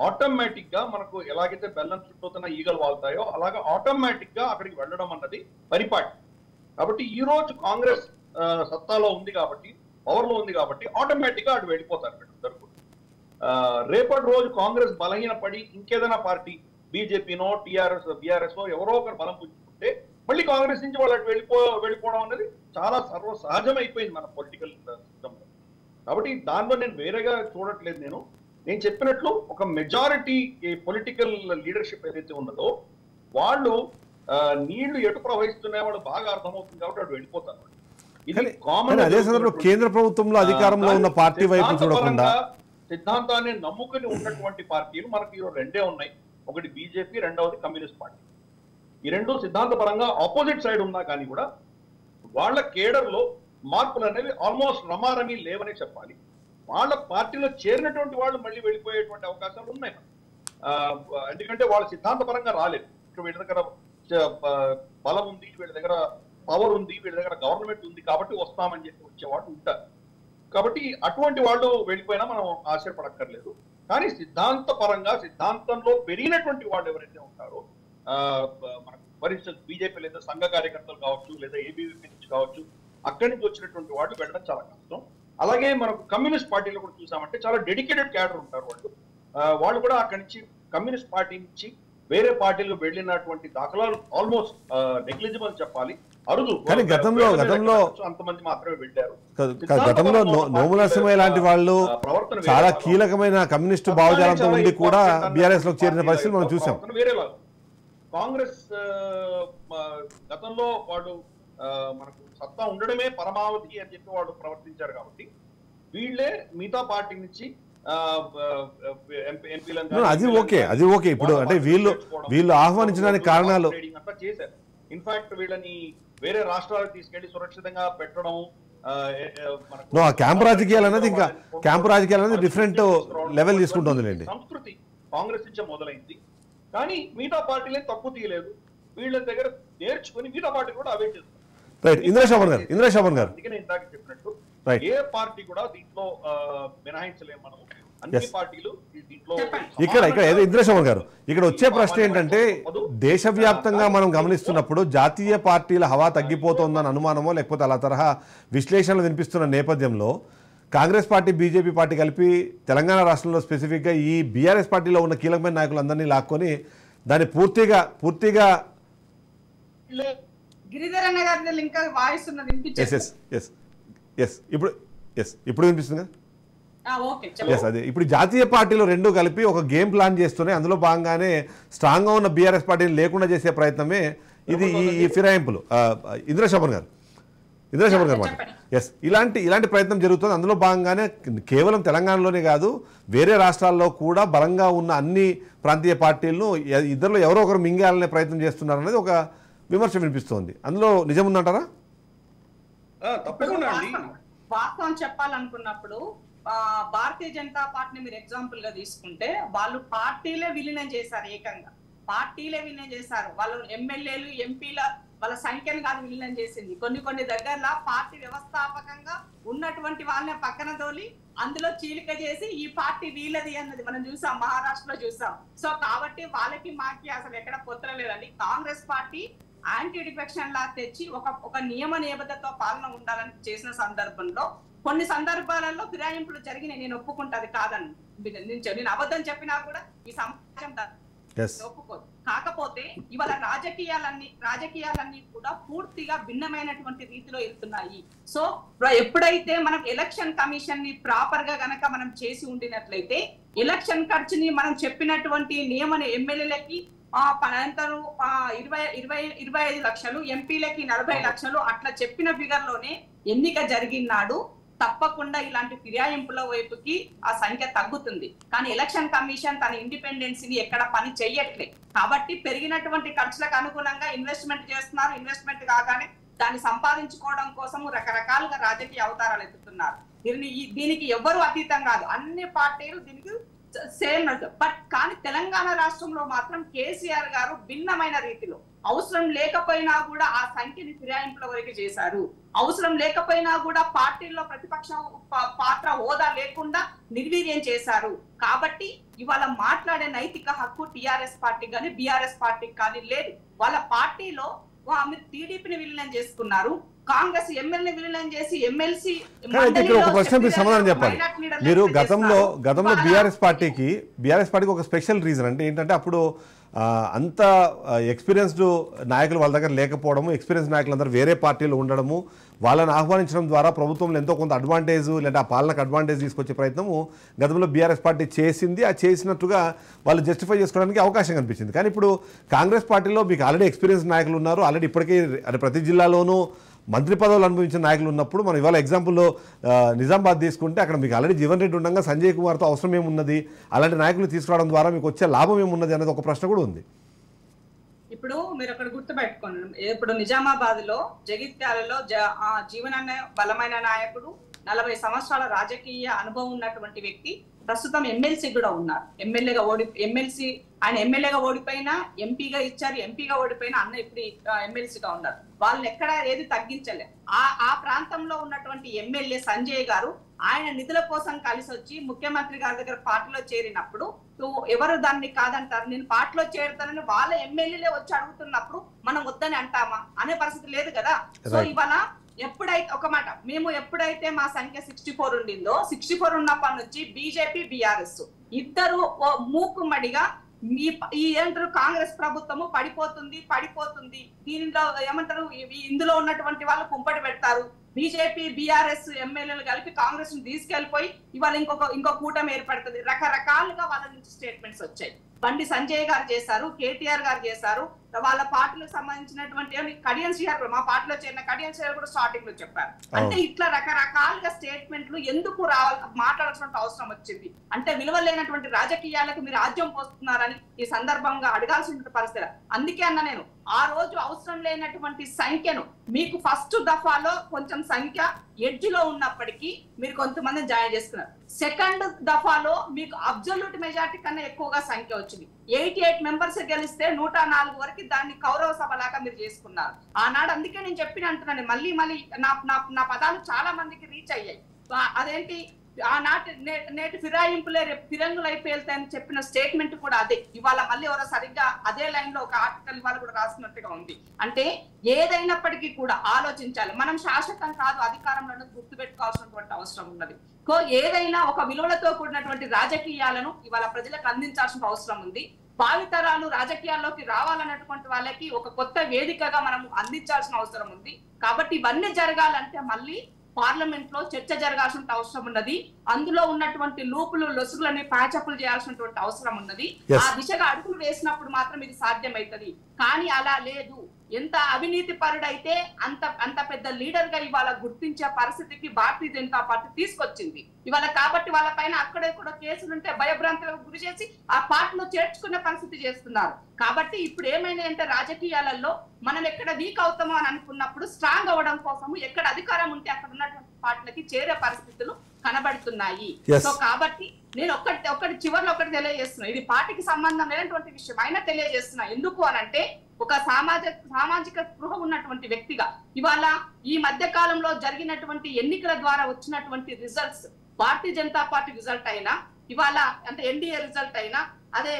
ఆటోమేటిక్ గా మనకు ఎలాగైతే బెల్లం చుట్టూతున్న ఈగలు వాళ్తాయో అలాగా ఆటోమేటిక్ గా అక్కడికి వెళ్ళడం అన్నది పరిపాటి. కాబట్టి ఈ రోజు కాంగ్రెస్ సత్తాలో ఉంది కాబట్టి, పవర్ లో ఉంది కాబట్టి ఆటోమేటిక్ గా అటు వెళ్ళిపోతారు వీళ్ళందరూ. రేపటి రోజు కాంగ్రెస్ బలహీనపడి ఇంకేదైనా పార్టీ బీజేపీనో బీఆర్ఎస్ ఎవరో ఒకరు బలం పుంజుకుంటే మళ్ళీ కాంగ్రెస్ నుంచి వాళ్ళు అటు వెళ్ళిపోవడం అనేది చాలా సర్వసహజమైపోయింది మన పొలిటికల్ సిస్టంలో. కాబట్టి దానిలో నేను వేరేగా చూడట్లేదు. నేను చెప్పినట్లు ఒక మెజారిటీ పొలిటికల్ లీడర్షిప్ ఏదైతే ఉన్నదో వాళ్ళు నీళ్లు ఎటు ప్రవహిస్తున్నాయో వాళ్ళు బాగా అర్థమవుతుంది కాబట్టి అటు వెళ్ళిపోతారు. ఇది కామన్. అదే సందర్భంలో కేంద్ర ప్రభుత్వంలో అధికారంలో ఉన్న పార్టీ వైపు చూడకుండా సిద్ధాంతాన్ని నమ్ముకుని ఉన్నటువంటి పార్టీలు మనకి రెండే ఉన్నాయి. ఒకటి బీజేపీ, రెండవది కమ్యూనిస్ట్ పార్టీ. ఈ రెండు సిద్ధాంతపరంగా ఆపోజిట్ సైడ్ ఉన్నా కానీ కూడా వాళ్ళ కేడర్లో మార్పులు అనేవి ఆల్మోస్ట్ రమారమి లేవనే చెప్పాలి. వాళ్ళ పార్టీలో చేరినటువంటి వాళ్ళు మళ్ళీ వెళ్ళిపోయేటువంటి అవకాశాలు ఉన్నాయి. ఎందుకంటే వాళ్ళ సిద్ధాంతపరంగా రాలేదు. వీళ్ళ దగ్గర బలం ఉంది, వీళ్ళ దగ్గర పవర్ ఉంది, వీళ్ళ దగ్గర గవర్నమెంట్ ఉంది కాబట్టి వస్తామని చెప్పి వచ్చేవాళ్ళు ఉంటారు. కాబట్టి అటువంటి వాళ్ళు వెళ్ళిపోయినా మనం ఆశ్చర్యపడక్కర్లేదు. కానీ సిద్ధాంతపరంగా సిద్ధాంతంలో పెరిగినటువంటి వాళ్ళు ఎవరైతే ఉంటారో, మనకు ఫర్ ఇన్స్టెన్స్ బీజేపీ లేదా సంఘ కార్యకర్తలు కావచ్చు, లేదా ఏబీవీపీ నుంచి కావచ్చు, అక్కడి నుంచి వచ్చినటువంటి వాళ్ళు వెళ్ళడం చాలా కష్టం. అలాగే మనకు కమ్యూనిస్ట్ పార్టీలో కూడా చూసామంటే చాలా డెడికేటెడ్ క్యాడర్ ఉంటారు వాళ్ళు. వాళ్ళు కూడా అక్కడి నుంచి కమ్యూనిస్ట్ పార్టీ నుంచి వేరే పార్టీలకు వెళ్ళినటువంటి దాఖలాలు ఆల్మోస్ట్ నెగ్లిజిబుల్ చెప్పాలి, అరుదు. కానీ గతంలో అంతమంది మాత్రమే వెళ్ళారు. గతంలో నోముల నరసింహయ్య లాంటి వాళ్ళు చాలా కీలకమైన కమ్యూనిస్ట్ భావజాలంతో ఉండి కూడా బీఆర్ఎస్ లోకి చేరిన పరిస్థితి మనం చూసాం. వేరేలా కాంగ్రెస్ గతంలో వాళ్ళు మనకు సత్తా ఉండడమే పరమావధి అని చెప్పి వాళ్ళు ప్రవర్తించారు కాబట్టి వీళ్ళే మిగతా పార్టీ నుంచి అది ఓకే. ఇప్పుడు అంటే వీళ్ళు ఆహ్వానించడానికి కారణాలు అంతా చేశారు. ఇన్ఫాక్ట్ వీళ్ళని వేరే రాష్ట్రాలకు తీసుకెళ్లి సురక్షితంగా పెట్టడం, క్యాంప్ రాజకీయాలు అనేది ఇంకా క్యాంప్ రాజకీయాలు అనేది డిఫరెంట్ లెవెల్ తీసుకుంటుందిలేండి. సంస్కృతి కాంగ్రెస్ నుంచే మొదలైంది, కానీ మిగతా పార్టీలే తక్కువ తీయలేదు. వీళ్ళ దగ్గర నేర్చుకుని మిగతా పార్టీలు కూడా అవే చేస్తారు. రైట్, ఇంద్రేష్ శోభన్ గారు అందుకే నేను ఇందాక చెప్పినట్టు Right. ఏ పార్టీ కూడా దీంట్లో మినహాయించలేము మనం. అన్ని పార్టీలు దీంట్లో ఇక్కడ ఏదో ఇంద్రేష్ శోభన్ గారు ఇక్కడ వచ్చే ప్రశ్న ఏంటంటే, దేశవ్యాప్తంగా మనం గమనిస్తున్నప్పుడు జాతీయ పార్టీల హవా తగ్గిపోతుందన్న అనుమానమో లేకపోతే అలా తరహా విశ్లేషణలు వినిపిస్తున్న నేపథ్యంలో కాంగ్రెస్ పార్టీ బీజేపీ పార్టీ కలిపి తెలంగాణ రాష్ట్రంలో స్పెసిఫిక్గా ఈ బీఆర్ఎస్ పార్టీలో ఉన్న కీలకమైన నాయకులందరినీ లాక్కొని దాన్ని పూర్తిగా గిరిధరన్న గారి ఇంకా వాయిస్ ఇప్పుడు వినిపిస్తుంది కదా. అదే ఇప్పుడు జాతీయ పార్టీలు రెండు కలిపి ఒక గేమ్ ప్లాన్ చేస్తున్నాయి. అందులో భాగంగానే స్ట్రాంగ్గా ఉన్న బీఆర్ఎస్ పార్టీని లేకుండా చేసే ప్రయత్నమే ఇది ఈ ఫిరాయింపులు. ఇంద్రేష్ శోభన్ గారు మాట ఇలాంటి ప్రయత్నం జరుగుతుంది. అందులో భాగంగానే కేవలం తెలంగాణలోనే కాదు, వేరే రాష్ట్రాల్లో కూడా బలంగా ఉన్న అన్ని ప్రాంతీయ పార్టీలను ఇద్దరిలో ఎవరో ఒకరు మింగేయాలనే ప్రయత్నం చేస్తున్నారు అనేది ఒక విమర్శ వినిపిస్తోంది. అందులో నిజం ఉందంటారా? తప్పకుండా అండి. వాస్తవం చెప్పాలనుకున్నప్పుడు భారతీయ జనతా పార్టీని మీరు ఎగ్జాంపుల్ గా తీసుకుంటే వాళ్ళు పార్టీలే విలీనం చేశారు. ఏకంగా పార్టీలే విలీనం చేశారు. వాళ్ళు ఎమ్మెల్యేలు ఎంపీల వాళ్ళ సంఖ్యను కాదు విలీనం చేసింది. కొన్ని దగ్గరలో పార్టీ వ్యవస్థాపకంగా ఉన్నటువంటి వాళ్ళని పక్కన తోలి అందులో చీలిక చేసి ఈ పార్టీ వీళ్ళది అన్నది మనం చూసాం, మహారాష్ట్రలో చూసాం. సో కాబట్టి వాళ్ళకి మాకి అసలు ఎక్కడ పొత్తన లేదండి. కాంగ్రెస్ పార్టీ యాంటీ డిఫెక్షన్ లా తెచ్చి ఒక నియమ నిబద్ధతతో పాలన ఉండాలని చేసిన సందర్భంలో కొన్ని సందర్భాలలో ఫిరాయింపులు జరిగినాయి. నేను ఒప్పుకుంటాది కాదని, నేను అబద్ధం చెప్పినా కూడా ఈ సమాజం ఒప్పుకోదు. కాకపోతే ఇవాళ రాజకీయాలన్నీ కూడా పూర్తిగా భిన్నమైనటువంటి రీతిలో వెళ్తున్నాయి. సో ఎప్పుడైతే మనం ఎలక్షన్ కమిషన్ ని ప్రాపర్ గా గనక మనం చేసి ఉండినట్లయితే ఎలక్షన్ ఖర్చుని మనం చెప్పినటువంటి నియమన ఎమ్మెల్యేలకి 25 లక్షలు, ఎంపీలకి 40 లక్షలు అట్లా చెప్పిన ఫిగర్ లోనే ఎన్నిక జరిగినాడు. తప్పకుండా ఇలాంటి ఫిరాయింపుల వైపుకి ఆ సంఖ్య తగ్గుతుంది. కానీ ఎలక్షన్ కమిషన్ తన ఇండిపెండెన్సీని ఎక్కడ పని చెయ్యట్లే. కాబట్టి పెరిగినటువంటి ఖర్చులకు అనుగుణంగా ఇన్వెస్ట్మెంట్ చేస్తున్నారు. ఇన్వెస్ట్మెంట్ కాగానే దాన్ని సంపాదించుకోవడం కోసం రకరకాలుగా రాజకీయ అవతారాలు ఎత్తుతున్నారు. దీనికి ఎవ్వరూ అతీతం కాదు, అన్ని పార్టీలు దీనికి సేమ్. బట్ కానీ తెలంగాణ రాష్ట్రంలో మాత్రం కేసీఆర్ గారు భిన్నమైన రీతిలో అవసరం లేకపోయినా కూడా ఆ సంఖ్యని ఫిరాయింపుల వరకు చేశారు. అవసరం లేకపోయినా కూడా పార్టీల్లో ప్రతిపక్ష పాత్ర హోదా లేకుండా నిర్వీర్యం చేశారు. కాబట్టి ఇవాళ మాట్లాడే నైతిక హక్కు టిఆర్ఎస్ పార్టీ కానీ బీఆర్ఎస్ పార్టీకి కానీ లేదు. వాళ్ళ పార్టీలో మీరు టీడీపీని విలీనం చేసుకున్నారు, కాంగ్రెస్ ఎమ్మెల్యే విలీనం చేసి ఎమ్మెల్సీ. ఒక ప్రశ్న సమాధానం చెప్పాలి. మీరు గతంలో బీఆర్ఎస్ పార్టీకి ఒక స్పెషల్ రీజన్ అంటే ఏంటంటే అప్పుడు అంత ఎక్స్పీరియన్స్డ్ నాయకులు వాళ్ళ దగ్గర లేకపోవడము, ఎక్స్పీరియన్స్ నాయకులందరూ వేరే పార్టీలు ఉండడము, వాళ్ళని ఆహ్వానించడం ద్వారా ప్రభుత్వంలో ఎంతో కొంత అడ్వాంటేజ్ లేదా ఆ పాలనకు అడ్వాంటేజ్ తీసుకొచ్చే ప్రయత్నము గతంలో బీఆర్ఎస్ పార్టీ చేసింది. ఆ చేసినట్టుగా వాళ్ళు జస్టిఫై చేసుకోవడానికి అవకాశం కనిపించింది. కానీ ఇప్పుడు కాంగ్రెస్ పార్టీలో మీకు ఆల్రెడీ ఎక్స్పీరియన్స్ నాయకులు ఉన్నారు. ఆల్రెడీ ఇప్పటికే ప్రతి జిల్లాలోనూ మంత్రి పదవులు అనుభవించిన నాయకులు ఉన్నప్పుడు మనం ఇవాళ ఎగ్జాంపుల్లో నిజామాబాద్ తీసుకుంటే అక్కడ మీకు ఆల్రెడీ జీవన్ రెడ్డి ఉండగా సంజయ్ కుమార్తో అవసరం ఏమున్నది, అలాంటి నాయకులు తీసుకురావడం ద్వారా మీకు వచ్చే లాభం ఏమున్నది అనేది ఒక ప్రశ్న కూడా ఉంది. ఇప్పుడు మీరు అక్కడ గుర్తుపెట్టుకోండి, ఇప్పుడు నిజామాబాద్ లో జగిత్యాలలో జీవనన్న బలమైన నాయకుడు, 40 సంవత్సరాల రాజకీయ అనుభవం ఉన్నటువంటి వ్యక్తి, ప్రస్తుతం ఎమ్మెల్సీ కూడా ఉన్నారు. ఆయన ఎమ్మెల్యేగా ఓడిపోయినా ఎంపీగా ఇచ్చారు, ఎంపీగా ఓడిపోయినా అన్న ఇప్పుడు ఎమ్మెల్సీగా ఉన్నారు. వాళ్ళని ఎక్కడ ఏది తగ్గించలే. ఆ ప్రాంతంలో ఉన్నటువంటి ఎమ్మెల్యే సంజయ్ గారు ఆయన నిధుల కోసం కలిసి వచ్చి ముఖ్యమంత్రి గారి దగ్గర పార్టీలో చేరినప్పుడు ఎవరు దాన్ని కాదంటారు? నేను పార్టీలో చేరుతానని వాళ్ళ ఎమ్మెల్యేలే వచ్చి అడుగుతున్నప్పుడు మనం వద్దని అంటామా అనే పరిస్థితి లేదు కదా. సో ఇవాళ ఎప్పుడైతే ఒక మాట మేము ఎప్పుడైతే మా సంఖ్య 64 ఉండిందో 64 ఉన్నప్పటి నుంచి బీజేపీ బీఆర్ఎస్ ఇద్దరు మూకుమ్మడిగా ఈ ఏమంటారు కాంగ్రెస్ ప్రభుత్వము పడిపోతుంది దీనిలో ఏమంటారు ఇందులో ఉన్నటువంటి వాళ్ళు కుంపటి పెడతారు. బీజేపీ బీఆర్ఎస్ ఎమ్మెల్యేలు కలిపి కాంగ్రెస్ ను తీసుకెళ్లిపోయి ఇవాళ ఇంకో కూటమి ఏర్పడుతుంది. రకరకాలుగా వాళ్ళ నుంచి స్టేట్మెంట్స్ వచ్చాయి. బండి సంజయ్ గారు చేశారు, కేటీఆర్ గారు చేశారు, వాళ్ళ పార్టీలకు సంబంధించినటువంటి కడియం శ్రీహర్ మా పార్టీలో చేరిన కడియం శ్రీహర్ కూడా స్టార్టింగ్ లో చెప్పారు. అంటే ఇట్లా రకరకాలుగా స్టేట్మెంట్లు ఎందుకు మాట్లాడాల్సిన అవసరం వచ్చింది అంటే విలువలేనటువంటి రాజకీయాలకు మీరు రాజ్యం పోస్తున్నారని ఈ సందర్భంగా అడగాల్సిన పరిస్థితి. అందుకే అన్న నేను ఆ రోజు అవసరం లేనటువంటి సంఖ్యను మీకు ఫస్ట్ దఫాలో కొంచెం సంఖ్య ఎడ్జ్ లో ఉన్నప్పటికీ మీరు కొంతమందిని జాయిన్ చేసుకున్నారు. సెకండ్ దఫాలో మీకు అబ్జల్యూట్ మెజారిటీ కన్నా ఎక్కువగా సంఖ్య వచ్చింది. 88 మెంబర్స్ గెలిస్తే 104 వరకు దాన్ని కౌరవ సభ లాగా మీరు చేసుకున్నారు ఆనాడు. అందుకే నేను అంటున్నాను మళ్ళీ నా పదాలు చాలా మందికి రీచ్ అయ్యాయి. అదేంటి ఆనాటి నేటి ఫిరాయింపులే రేపు ఫిరంగులు అయిపోతాయని చెప్పిన స్టేట్మెంట్ కూడా అదే. ఇవాళ మళ్ళీ ఎవరో సరిగ్గా అదే లైన్ లో ఒక ఆర్టికల్ ఇవాళ కూడా రాసినట్టుగా ఉంది. అంటే ఏదైనప్పటికీ కూడా ఆలోచించాలి. మనం శాశ్వతం కాదు అధికారంలో గుర్తుపెట్టుకోవాల్సినటువంటి అవసరం ఉన్నది. ఏదైనా ఒక విలువలతో కూడినటువంటి రాజకీయాలను ఇవాళ ప్రజలకు అందించాల్సిన అవసరం ఉంది. భావితరాలు రాజకీయాల్లోకి రావాలన్నటువంటి వాళ్ళకి ఒక కొత్త వేదికగా మనం అందించాల్సిన అవసరం ఉంది. కాబట్టి ఇవన్నీ జరగాలంటే మళ్ళీ పార్లమెంట్ లో చర్చ జరగాల్సిన అవసరం ఉన్నది. అందులో ఉన్నటువంటి లూపులు లొసుగులని ప్యాచప్పులు చేయాల్సినటువంటి అవసరం ఉన్నది. ఆ దిశగా అడుగులు వేసినప్పుడు మాత్రం ఇది సాధ్యమవుతుంది. కానీ అలా లేదు. ఎంత అవినీతి పరుడైతే అంత పెద్ద లీడర్ గా ఇవాళ గుర్తించే పరిస్థితికి భారతీయ జనతా పార్టీ తీసుకొచ్చింది ఇవాళ. కాబట్టి వాళ్ళ పైన అక్కడెక్కడ కేసులుంటే భయభ్రాంతులకు గురి చేసి ఆ పార్టీలో చేర్చుకునే పరిస్థితి చేస్తున్నారు. కాబట్టి ఇప్పుడు ఏమైనా అంటే రాజకీయాలలో మనం ఎక్కడ వీక్ అవుతామో అని అనుకున్నప్పుడు స్ట్రాంగ్ అవ్వడం కోసం ఎక్కడ అధికారం ఉంటే అక్కడ ఉన్నటువంటి పార్టీలకి చేరే పరిస్థితులు కనబడుతున్నాయి. సో కాబట్టి నేను ఒకటి చివరిలో ఒకటి తెలియజేస్తున్నా. ఇది పార్టీకి సంబంధం లేనటువంటి విషయం అయినా తెలియజేస్తున్నా. ఎందుకు అనంటే ఒక సామాజిక స్పృహ ఉన్నటువంటి వ్యక్తిగా ఇవాళ ఈ మధ్య కాలంలో జరిగినటువంటి ఎన్నికల ద్వారా వచ్చినటువంటి రిజల్ట్స్ భారతీయ జనతా పార్టీ రిజల్ట్ అయినా ఇవాళ అంటే ఎన్డీఏ రిజల్ట్ అయినా అదే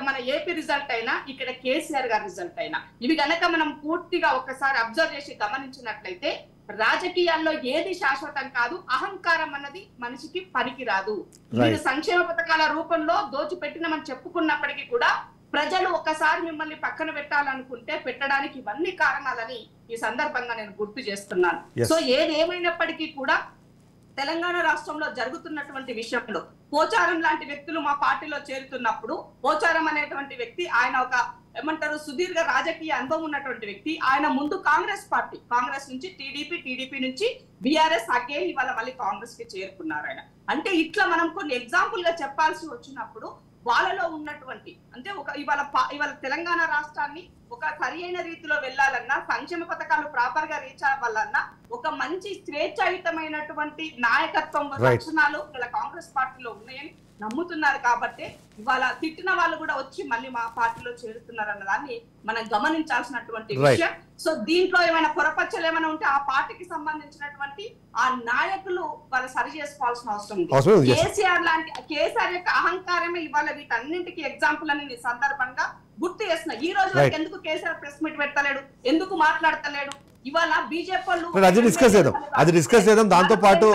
మన ఏపీ రిజల్ట్ అయినా ఇక్కడ కేసీఆర్ గారి రిజల్ట్ అయినా ఇవి గనక మనం పూర్తిగా ఒకసారి అబ్జర్వ్ చేసి గమనించినట్లయితే రాజకీయాల్లో ఏది శాశ్వతం కాదు. అహంకారం అన్నది మనిషికి పనికిరాదు. మీరు సంక్షేమ పథకాల రూపంలో దోచిపెట్టినమని చెప్పుకున్నప్పటికీ కూడా ప్రజలు ఒకసారి మిమ్మల్ని పక్కన పెట్టాలనుకుంటే పెట్టడానికి ఇవన్నీ కారణాలని ఈ సందర్భంగా నేను గుర్తు చేస్తున్నాను. సో ఏదేమైనప్పటికీ కూడా తెలంగాణ రాష్ట్రంలో జరుగుతున్నటువంటి విషయంలో పోచారం లాంటి వ్యక్తులు మా పార్టీలో చేరుతున్నప్పుడు పోచారం అనేటువంటి వ్యక్తి ఆయన ఒక ఏమంటారు సుదీర్ఘ రాజకీయ అనుభవం ఉన్నటువంటి వ్యక్తి. ఆయన ముందు కాంగ్రెస్ నుంచి టీడీపీ నుంచి బీఆర్ఎస్ అగైన్ ఇవాళ మళ్ళీ కాంగ్రెస్ కి చేరుకున్నారు ఆయన. అంటే ఇట్లా మనం కొన్ని ఎగ్జాంపుల్ గా చెప్పాల్సి వచ్చినప్పుడు వాళ్ళలో ఉన్నటువంటి అంటే ఇవాళ తెలంగాణ రాష్ట్రాన్ని ఒక సరియైన రీతిలో వెళ్లాలన్నా సంక్షేమ పథకాలు ప్రాపర్ గా రీచ్ అవ్వాలన్నా ఒక మంచి స్వేచ్ఛాయుతమైనటువంటి నాయకత్వం లక్షణాలు ఇలా కాంగ్రెస్ పార్టీలో ఉన్నాయని నమ్ముతున్నారు. కాబట్టి ఇవాళ తిట్టిన వాళ్ళు కూడా వచ్చి మళ్ళీ మా పార్టీలో చేరుతున్నారు అన్న దాన్ని మనం గమనించాల్సినటువంటి విషయం. సో దీంట్లో ఏమైనా పొరపచ్చలు ఏమైనా ఉంటే ఆ పార్టీకి సంబంధించినటువంటి ఆ నాయకులు వాళ్ళు సరి చేసుకోవాల్సిన అవసరం ఉంది. కేసీఆర్ యొక్క అహంకారమే ఇవాళ వీటన్నింటికి ఎగ్జాంపుల్ అని ఈ సందర్భంగా గుర్తు చేస్తున్నా. ఈ రోజు ఎందుకు కేసీఆర్ ప్రెస్ మీట్ పెట్టలేడు, ఎందుకు మాట్లాడతలేడు? ఇవాళ బీజేపీ అది డిస్కస్ చేద్దాం. దాంతో పాటు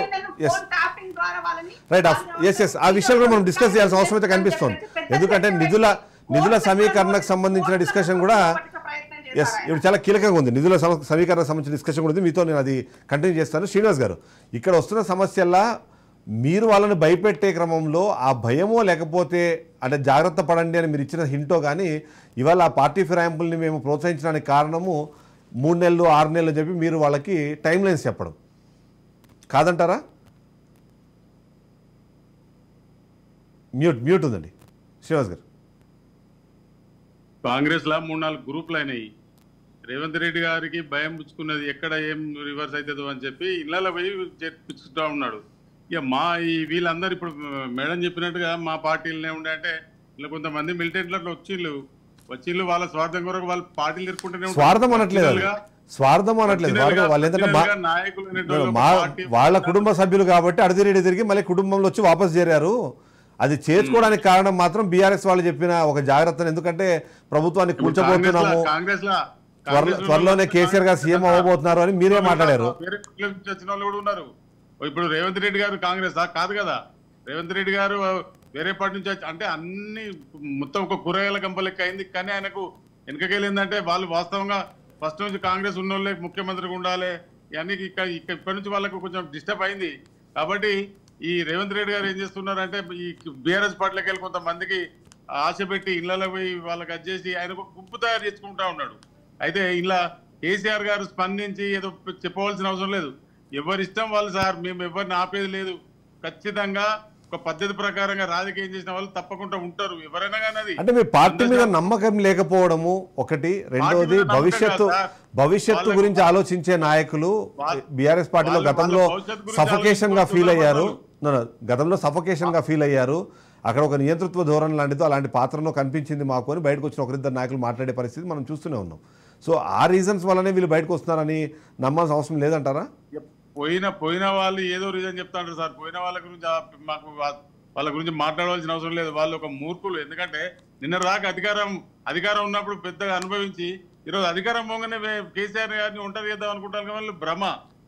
ఆ విషయాలు కూడా మనం డిస్కస్ చేయాల్సిన అవసరం అయితే కనిపిస్తుంది. ఎందుకంటే నిధుల సమీకరణకు సంబంధించిన డిస్కషన్ కూడా ఇప్పుడు చాలా కీలకంగా ఉంది. నిధుల సమీకరణకు సంబంధించిన డిస్కషన్ కూడా ఉంది. మీతో నేను అది కంటిన్యూ చేస్తాను. శ్రీనివాస్ గారు, ఇక్కడ వస్తున్న సమస్యల్లా మీరు వాళ్ళని భయపెట్టే క్రమంలో ఆ భయమో లేకపోతే అంటే జాగ్రత్త పడండి అని మీరు ఇచ్చిన హింటో కానీ ఇవాళ ఆ పార్టీ ఫిరాయింపుల్ని మేము ప్రోత్సహించడానికి కారణము 3 నెలలు 6 నెలలు చెప్పి మీరు వాళ్ళకి టైం లైన్స్ చెప్పడం కాదంటారా? మ్యూట్ ఉందండి శ్రీనివాస్ గారు. కాంగ్రెస్ లా 3-4 గ్రూపులు అయినాయి. రేవంత్ రెడ్డి గారికి భయం పుచ్చుకున్నది ఎక్కడ ఏం రివర్స్ అవుతుందో అని చెప్పి ఇళ్ళ పోయి చేర్పించుకుంటా ఉన్నాడు. ఇక వీళ్ళందరూ ఇప్పుడు మేడం చెప్పినట్టుగా మా పార్టీలనే ఉండే అంటే ఇలా కొంతమంది మిలిటెంట్లు అట్లా వచ్చిళ్ళు వాళ్ళ స్వార్థం కొరకు వాళ్ళు పార్టీలు తిరుక్కుంటూనే స్వార్థం అనట్లేదు వాళ్ళ కుటుంబ సభ్యులు కాబట్టి అడిదిరెడ్డి తిరిగి మళ్ళీ కుటుంబంలో వచ్చి వాపస్ చేరారు. అది చేసుకోవడానికి కారణం మాత్రం బీఆర్ఎస్ వాళ్ళు చెప్పిన ఒక జాగ్రత్తను. ఎందుకంటే ప్రభుత్వాన్ని కూర్చోబోతున్నాము, త్వరలోనే కేసీఆర్ గారు సీఎం అవ్వబోతున్నారు అని మీరే మాట్లాడారు. వచ్చిన వాళ్ళు కూడా ఉన్నారు. ఇప్పుడు రేవంత్ రెడ్డి గారు కాంగ్రెస్ కాదు కదా, రేవంత్ రెడ్డి గారు వేరే పార్టీ నుంచి అంటే అన్ని మొత్తం ఒక కూరగాయల గంపలెక్క అయింది. కానీ ఆయనకు వెనకకెళ్ళిందంటే వాళ్ళు వాస్తవంగా ఫస్ట్ నుంచి కాంగ్రెస్ ఉన్నోళ్ళే ముఖ్యమంత్రిగా ఉండాలి ఇవన్నీ ఇప్పటి నుంచి వాళ్ళకు కొంచెం డిస్టర్బ్ అయింది. కాబట్టి ఈ రేవంత్ రెడ్డి గారు ఏం చేస్తున్నారంటే ఈ బీఆర్ఎస్ పార్టీలోకి వెళ్ళి కొంతమందికి ఆశ పెట్టి ఇళ్లలో పోయి వాళ్ళకి వచ్చేసి ఆయన ఒక గుంపు తయారు చేసుకుంటా ఉన్నాడు. అయితే ఇలా కేసీఆర్ గారు స్పందించి ఏదో చెప్పవలసిన అవసరం లేదు. ఎవరిష్టం వాళ్ళు సార్, మేము ఎవరిని ఆపేది లేదు. ఖచ్చితంగా ఒక పద్ధతి ప్రకారంగా రాజకీయం చేసిన వాళ్ళు తప్పకుండా ఉంటారు ఎవరైనా కానీ. అది అంటే మీ పార్టీ మీద నమ్మకం లేకపోవడము ఒకటి, రెండోది భవిష్యత్తు గురించి ఆలోచించే నాయకులు బీఆర్ఎస్ పార్టీలో గతంలో సఫకేషన్ గా ఫీల్ అయ్యారు, అక్కడ ఒక నియంతృత్వ ధోరణి లాంటిదో అలాంటి పాత్రలో కనిపించింది మాకు అని బయటకు వచ్చిన ఒకరిద్దరు నాయకులు మాట్లాడే పరిస్థితి మనం చూస్తూనే ఉన్నాం. సో ఆ రీజన్స్ వల్లనే వీళ్ళు బయటకు వస్తున్నారని నమ్మాల్సిన అవసరం లేదంటారా? పోయిన వాళ్ళు ఏదో రీజన్ చెప్తాంటారు సార్. పోయిన వాళ్ళ గురించి మాకు వాళ్ళ గురించి మాట్లాడవలసిన అవసరం లేదు. వాళ్ళు ఒక మూర్ఖులు. ఎందుకంటే నిన్న దాకా అధికారం ఉన్నప్పుడు పెద్దగా అనుభవించి ఈరోజు అధికారం పోగానే కేసీఆర్ గారిని ఒంటరి చేద్దాం అనుకుంటారు. వాళ్ళు భ్రమ.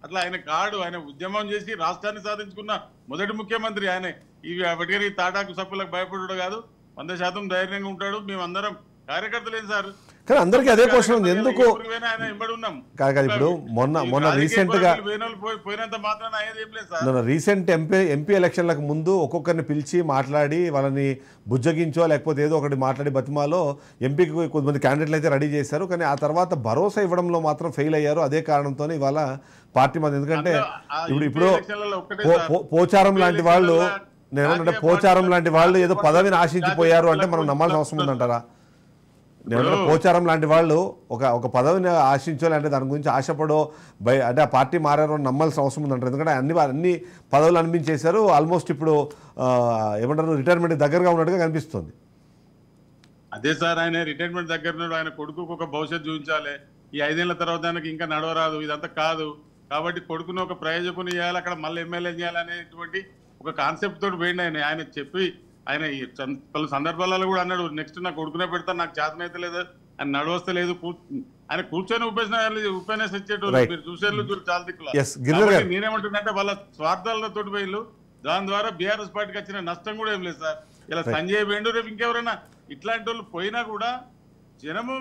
అట్లా ఆయన కాడు. ఆయన ఉద్యమం చేసి రాష్ట్రాన్ని సాధించుకున్న మొదటి ముఖ్యమంత్రి ఆయన. ఇవి అప్పటికీ తాటాకు సప్పులకు భయపడు కాదు, 100% ధైర్యంగా ఉంటాడు. మేమందరం కార్యకర్తలు ఏం సార్, కానీ అందరికీ అదే క్వశ్చన్ ఉంది, ఎందుకు ఆయన ఎంబడి ఉన్నాం కాదు. ఇప్పుడు మొన్న రీసెంట్ గా పోయినంత మాత్రాన అయ్యేది ఏం లేదు సార్. రీసెంట్ ఎంపీ ఎలక్షన్లకు ముందు ఒక్కొక్కరిని పిలిచి మాట్లాడి వాళ్ళని బుజ్జగించో లేకపోతే ఏదో ఒకటి మాట్లాడి బతిమాలో ఎంపీకి కొంతమంది క్యాండిడేట్లు అయితే రెడీ చేశారు. కానీ ఆ తర్వాత భరోసా ఇవ్వడంలో మాత్రం ఫెయిల్ అయ్యారు. అదే కారణంతో ఇవాళ పార్టీ మంది, ఎందుకంటే ఇప్పుడు పోచారం లాంటి వాళ్ళు, నేనేమంటే పోచారం లాంటి వాళ్ళు ఏదో పదవిని ఆశించిపోయారు అంటే మనం నమ్మాల్సిన అవసరం ఉందంటారా? నేను పోచారం లాంటి వాళ్ళు ఒక పదవిని ఆశించో లేదంటే దాని గురించి ఆశపడో అంటే ఆ పార్టీ మారారో నమ్మాల్సిన అవసరం ఉందంటారు. ఎందుకంటే అన్ని పదవులు అనిపించేశారు. ఆల్మోస్ట్ ఇప్పుడు ఏమంటారు రిటైర్మెంట్ దగ్గరగా ఉన్నట్టుగా కనిపిస్తుంది. అదే సార్, ఆయన రిటైర్మెంట్ దగ్గర ఆయన కొడుకు ఒక భవిష్యత్తు చూపించాలి. ఈ 5 ఏళ్ల తర్వాత ఆయనకి ఇంకా నడవరాదు, ఇదంతా కాదు. కాబట్టి కొడుకుని ఒక ప్రయోజకుని చేయాలి, అక్కడ మళ్ళీ ఎమ్మెల్యే చేయాలనేటువంటి ఒక కాన్సెప్ట్ తోటి పోయింది ఆయన చెప్పి. ఆయన పలు సందర్భాలలో కూడా అన్నాడు, నెక్స్ట్ నా కొడుకునే పెడతాను, నాకు చేతనైతే లేదు, ఆయన నడవస్తే లేదు. ఆయన కూర్చొని ఉపన్యాసం ఇచ్చేటోళ్ళు మీరు చూసేళ్ళు చాలా దిక్కులు. నేనేమంటున్నాంటే వాళ్ళ స్వార్థాలతో పోయిళ్ళు, దాని ద్వారా బీఆర్ఎస్ పార్టీకి వచ్చిన నష్టం కూడా ఏం లేదు సార్. ఇలా సంజయ్ వేండు రేపు ఇంకెవరైనా ఇట్లాంటి వాళ్ళు పోయినా కూడా జనము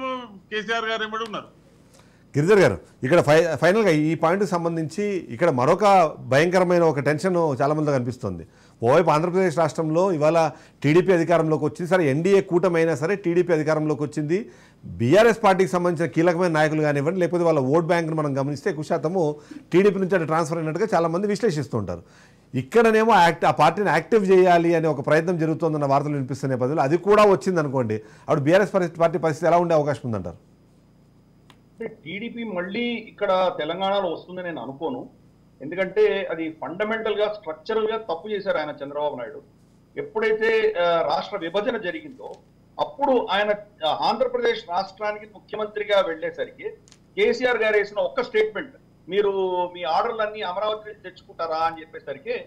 కేసీఆర్ గారు ఏమడి ఉన్నారు. గిరిధర్ గారు, ఇక్కడ ఫైనల్గా ఈ పాయింట్కి సంబంధించి ఇక్కడ మరొక భయంకరమైన ఒక టెన్షన్ చాలా మందిలో కనిపిస్తుంది. ఓవైపు ఆంధ్రప్రదేశ్ రాష్ట్రంలో ఇవాళ టీడీపీ అధికారంలోకి వచ్చింది. సరే ఎన్డీఏ కూటమైనా సరే టీడీపీ అధికారంలోకి వచ్చింది. బీఆర్ఎస్ పార్టీకి సంబంధించిన కీలకమైన నాయకులు కానివ్వండి, లేకపోతే వాళ్ళ ఓట్ బ్యాంక్ను మనం గమనిస్తే ఎక్కువ శాతము టీడీపీ నుంచి అటు ట్రాన్స్ఫర్ అయినట్టుగా చాలామంది విశ్లేషిస్తుంటారు. ఇక్కడనేమో ఆ పార్టీని యాక్టివ్ చేయాలి అనే ఒక ప్రయత్నం జరుగుతుందన్న వార్తలు వినిపిస్తున్న నేపథ్యంలో అది కూడా వచ్చింది అనుకోండి, అప్పుడు బీఆర్ఎస్ పార్టీ పరిస్థితి ఎలా ఉండే అవకాశం ఉందంటారు? టీడీపీ మళ్ళీ ఇక్కడ తెలంగాణలో వస్తుందని నేను అనుకోను. ఎందుకంటే అది ఫండమెంటల్ గా స్ట్రక్చరల్ గా తప్పు చేశారు ఆయన చంద్రబాబు నాయుడు. ఎప్పుడైతే రాష్ట్ర విభజన జరిగిందో అప్పుడు ఆయన ఆంధ్రప్రదేశ్ రాష్ట్రానికి ముఖ్యమంత్రిగా వెళ్లేసరికి కేసీఆర్ గారు వేసిన ఒక్క స్టేట్మెంట్, మీరు మీ ఆర్డర్లన్నీ అమరావతి తెచ్చుకుంటారా అని చెప్పేసరికి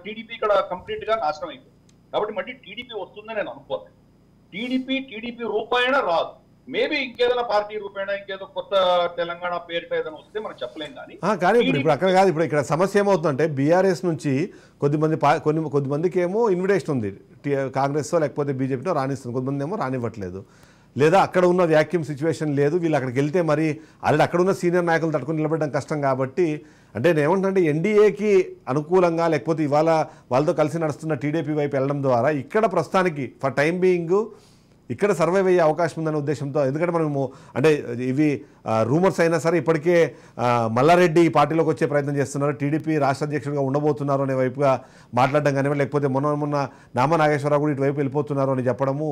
టీడీపీ ఇక్కడ కంప్లీట్ గా నాశనం అయిపోయింది. కాబట్టి మళ్ళీ టీడీపీ వస్తుందని నేను అనుకోను. టీడీపీ రూపాయన రాదు. మేబీ ఇంకేదైనా పార్టీ రూపేణా ఇంకేదో కొత్త తెలంగాణ పేరిట ఏదైనా వస్తే మనం చెప్పలేం. కానీ ఇప్పుడు అక్కడ కాదు. ఇప్పుడు ఇక్కడ సమస్య ఏమవుతుందంటే బీఆర్ఎస్ నుంచి కొద్దిమందికి ఏమో ఇన్విటేషన్ ఉంది, కాంగ్రెస్ లేకపోతే బీజేపీతో రాణిస్తుంది, కొంతమంది ఏమో రానివ్వట్లేదు, లేదా అక్కడ ఉన్న వ్యాక్యూమ్ సిచ్యువేషన్ లేదు. వీళ్ళు అక్కడికి వెళ్తే మరి ఆల్రెడీ అక్కడ ఉన్న సీనియర్ నాయకులు తట్టుకుని నిలబడడం కష్టం. కాబట్టి అంటే నేను ఏమంటానంటే ఎన్డీఏకి అనుకూలంగా లేకపోతే ఇవాళ వాళ్ళతో కలిసి నడుస్తున్న టీడీపీ వైపు వెళ్ళడం ద్వారా ఇక్కడ ప్రస్తుతానికి ఫర్ టైం బీయింగ్ ఇక్కడ సర్వైవ్ అయ్యే అవకాశం ఉందనే ఉద్దేశంతో, ఎందుకంటే మనము అంటే ఇవి రూమర్స్ అయినా సరే ఇప్పటికే మల్లారెడ్డి ఈ పార్టీలోకి వచ్చే ప్రయత్నం చేస్తున్నారు, టీడీపీ రాష్ట్ర అధ్యక్షుడిగా ఉండబోతున్నారు అనే వైపుగా మాట్లాడడం కానివ్వండి, లేకపోతే మొన్న నామా నాగేశ్వరరావు కూడా ఇటువైపు వెళ్ళిపోతున్నారు అని చెప్పడము,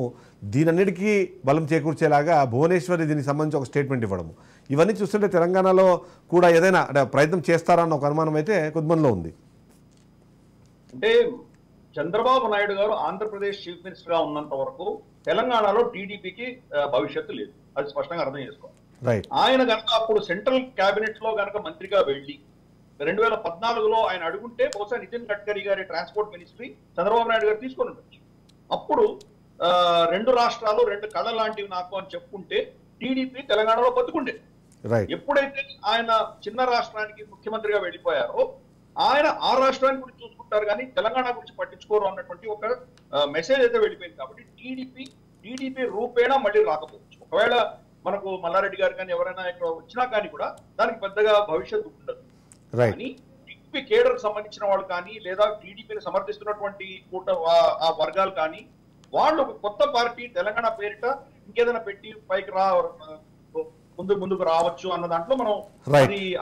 దీనన్నిటికీ బలం చేకూర్చేలాగా భువనేశ్వరి దీనికి సంబంధించి ఒక స్టేట్మెంట్ ఇవ్వడము, ఇవన్నీ చూస్తుంటే తెలంగాణలో కూడా ఏదైనా ప్రయత్నం చేస్తారన్న ఒక అనుమానం అయితే కొంతమందిలో ఉంది. అంటే చంద్రబాబు నాయుడు గారు ఆంధ్రప్రదేశ్ చీఫ్ మినిస్టర్ గా ఉన్నంత వరకు తెలంగాణలో టీడీపీకి భవిష్యత్తు లేదు, అది స్పష్టంగా అర్థం చేసుకోవాలి. ఆయన కనుక అప్పుడు సెంట్రల్ క్యాబినెట్ లో కనుక మంత్రిగా వెళ్ళి 2014లో ఆయన అడుగుంటే బహుశా నితిన్ గడ్కరీ గారి ట్రాన్స్పోర్ట్ మినిస్ట్రీ చంద్రబాబు నాయుడు గారు తీసుకొని ఉండొచ్చు. అప్పుడు 2 రాష్ట్రాలు 2 కళ లాంటివి నాకు అని చెప్పుకుంటే టీడీపీ తెలంగాణలో బతుకుండే. ఎప్పుడైతే ఆయన చిన్న రాష్ట్రానికి ముఖ్యమంత్రిగా వెళ్ళిపోయారో ఆయన ఆ రాష్ట్రాన్ని గురించి చూసుకుంటారు కానీ తెలంగాణ గురించి పట్టించుకోరు అన్నటువంటి ఒక మెసేజ్ అయితే వెళ్ళిపోయింది. కాబట్టి టీడీపీ రూపేణా మళ్ళీ రాకపోవచ్చు. ఒకవేళ మనకు మల్లారెడ్డి గారు కానీ ఎవరైనా ఇక్కడ వచ్చినా కానీ కూడా దానికి పెద్దగా భవిష్యత్తు ఉండదు. కానీ టీడీపీ కేడర్ సంబంధించిన వాళ్ళు కానీ లేదా టీడీపీని సమర్థిస్తున్నటువంటి ఆ వర్గాలు కానీ వాళ్ళు ఒక కొత్త పార్టీ తెలంగాణ పేరిట ఇంకేదైనా పెట్టి పైకి ముందుకు రావచ్చు అన్న దాంట్లో మనం